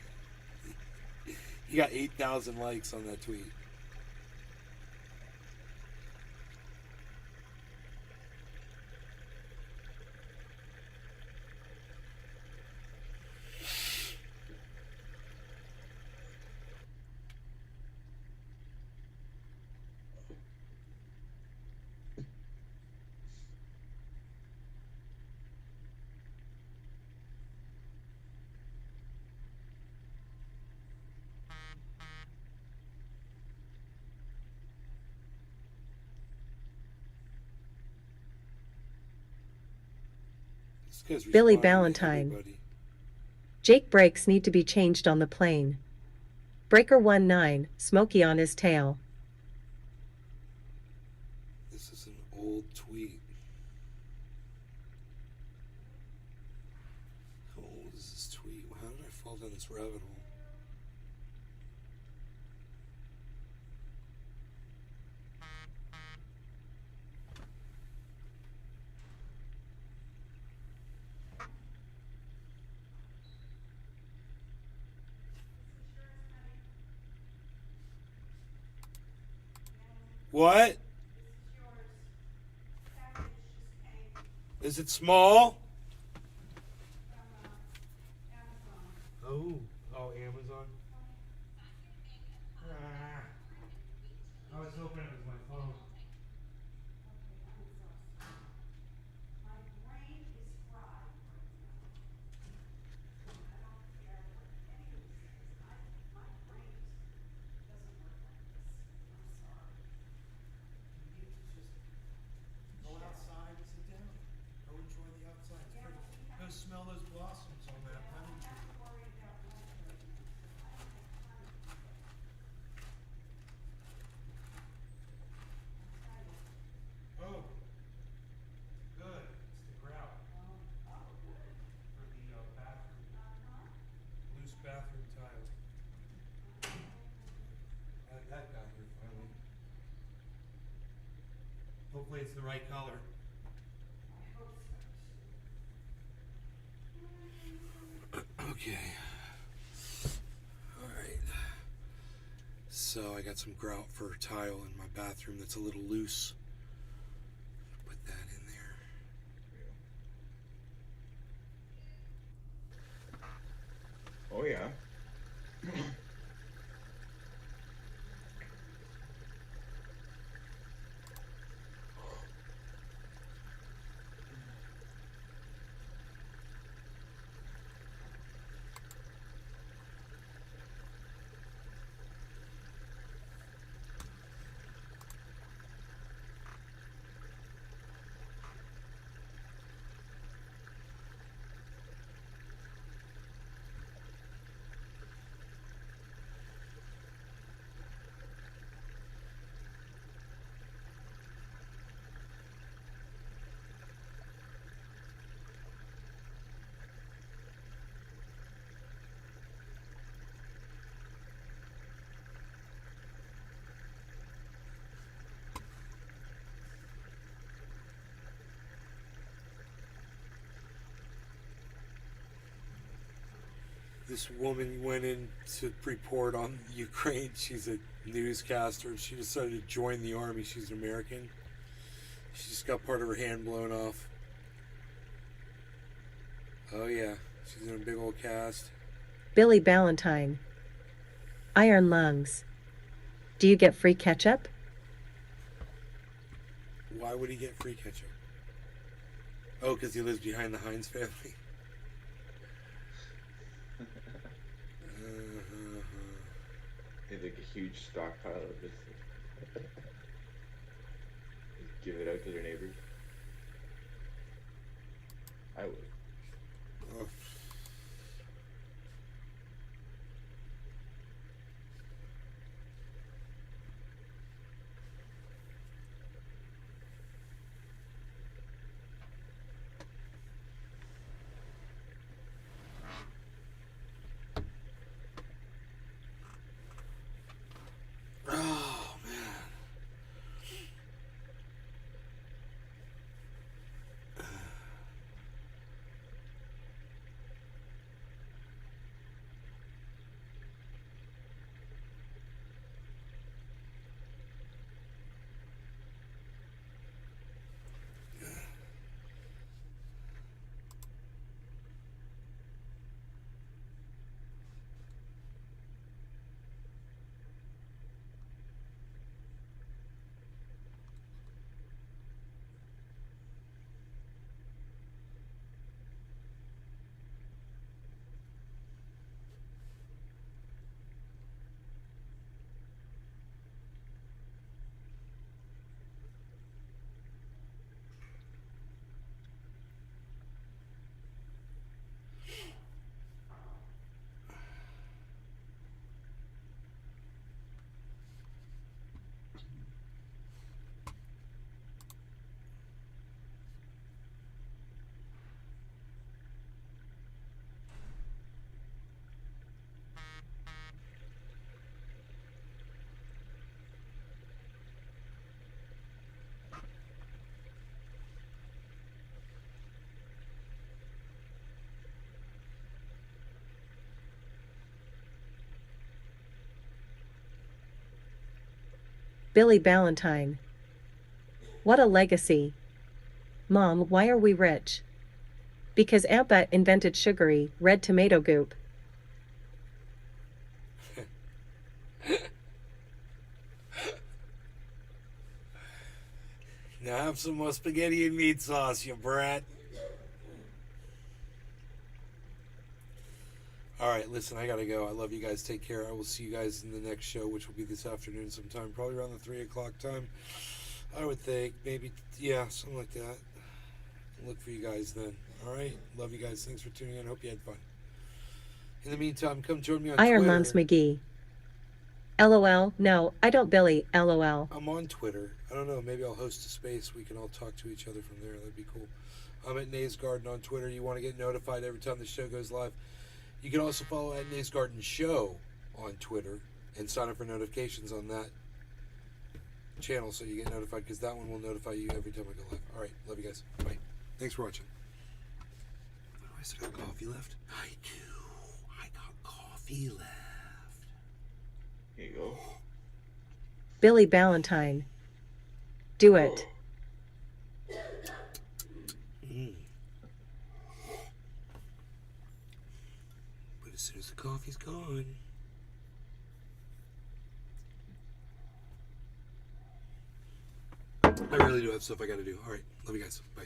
Speaker 1: He got 8,000 likes on that tweet.
Speaker 3: Billy Ballantine. Jake brakes need to be changed on the plane. Breaker 19, Smokey on his tail.
Speaker 1: This is an old tweet. How old is this tweet? How did I fall down this rabbit hole? What? Is it small? Oh, Amazon. I was hoping it was my phone. Go outside, sit down. Go enjoy the outside. It's pretty. Go smell those blossoms on that lemon tree. Oh, good. It's the grout for the bathroom. Loose bathroom tile. That got here finally. Hopefully it's the right color. Okay. Alright. So I got some grout for tile in my bathroom that's a little loose. Put that in there.
Speaker 2: Oh yeah.
Speaker 1: This woman went in to report on Ukraine. She's a newscaster. She decided to join the army. She's an American. She just got part of her hand blown off. Oh yeah, she's in a big old cast.
Speaker 3: Billy Ballantyne. Iron lungs. Do you get free ketchup?
Speaker 1: Why would he get free ketchup? Oh, because he lives behind the Heinz family.
Speaker 2: It's like a huge stockpile of this. Just give it out to their neighbors. I would.
Speaker 1: Oh. Oh, man.
Speaker 3: Billy Ballantyne. What a legacy. Mom, why are we rich? Because Aunt Bet invented sugary, red tomato goop.
Speaker 1: Now have some more spaghetti and meat sauce, you brat. Alright, listen, I gotta go. I love you guys. Take care. I will see you guys in the next show, which will be this afternoon sometime. Probably around the 3 o'clock time. I would think. Maybe, yeah, something like that. Look for you guys then. Alright? Love you guys. Thanks for tuning in. Hope you had fun. In the meantime, come join me on
Speaker 3: Iron
Speaker 1: Twitter.
Speaker 3: lungs McGee. LOL. No, I don't Billy. LOL.
Speaker 1: I'm on Twitter. I don't know. Maybe I'll host a space. We can all talk to each other from there. That'd be cool. I'm at Nays Garden on Twitter. You want to get notified every time the show goes live. You can also follow at Nays Garden Show on Twitter and sign up for notifications on that channel so you get notified, because that one will notify you every time I go live. All right. Love you guys. Bye. Thanks for watching. I still got coffee left? I do. I got coffee left.
Speaker 2: Here you go.
Speaker 3: Billy Ballantyne. Do it.
Speaker 1: But as soon as the coffee's gone... I really do have stuff I gotta do. Alright, love you guys. Bye.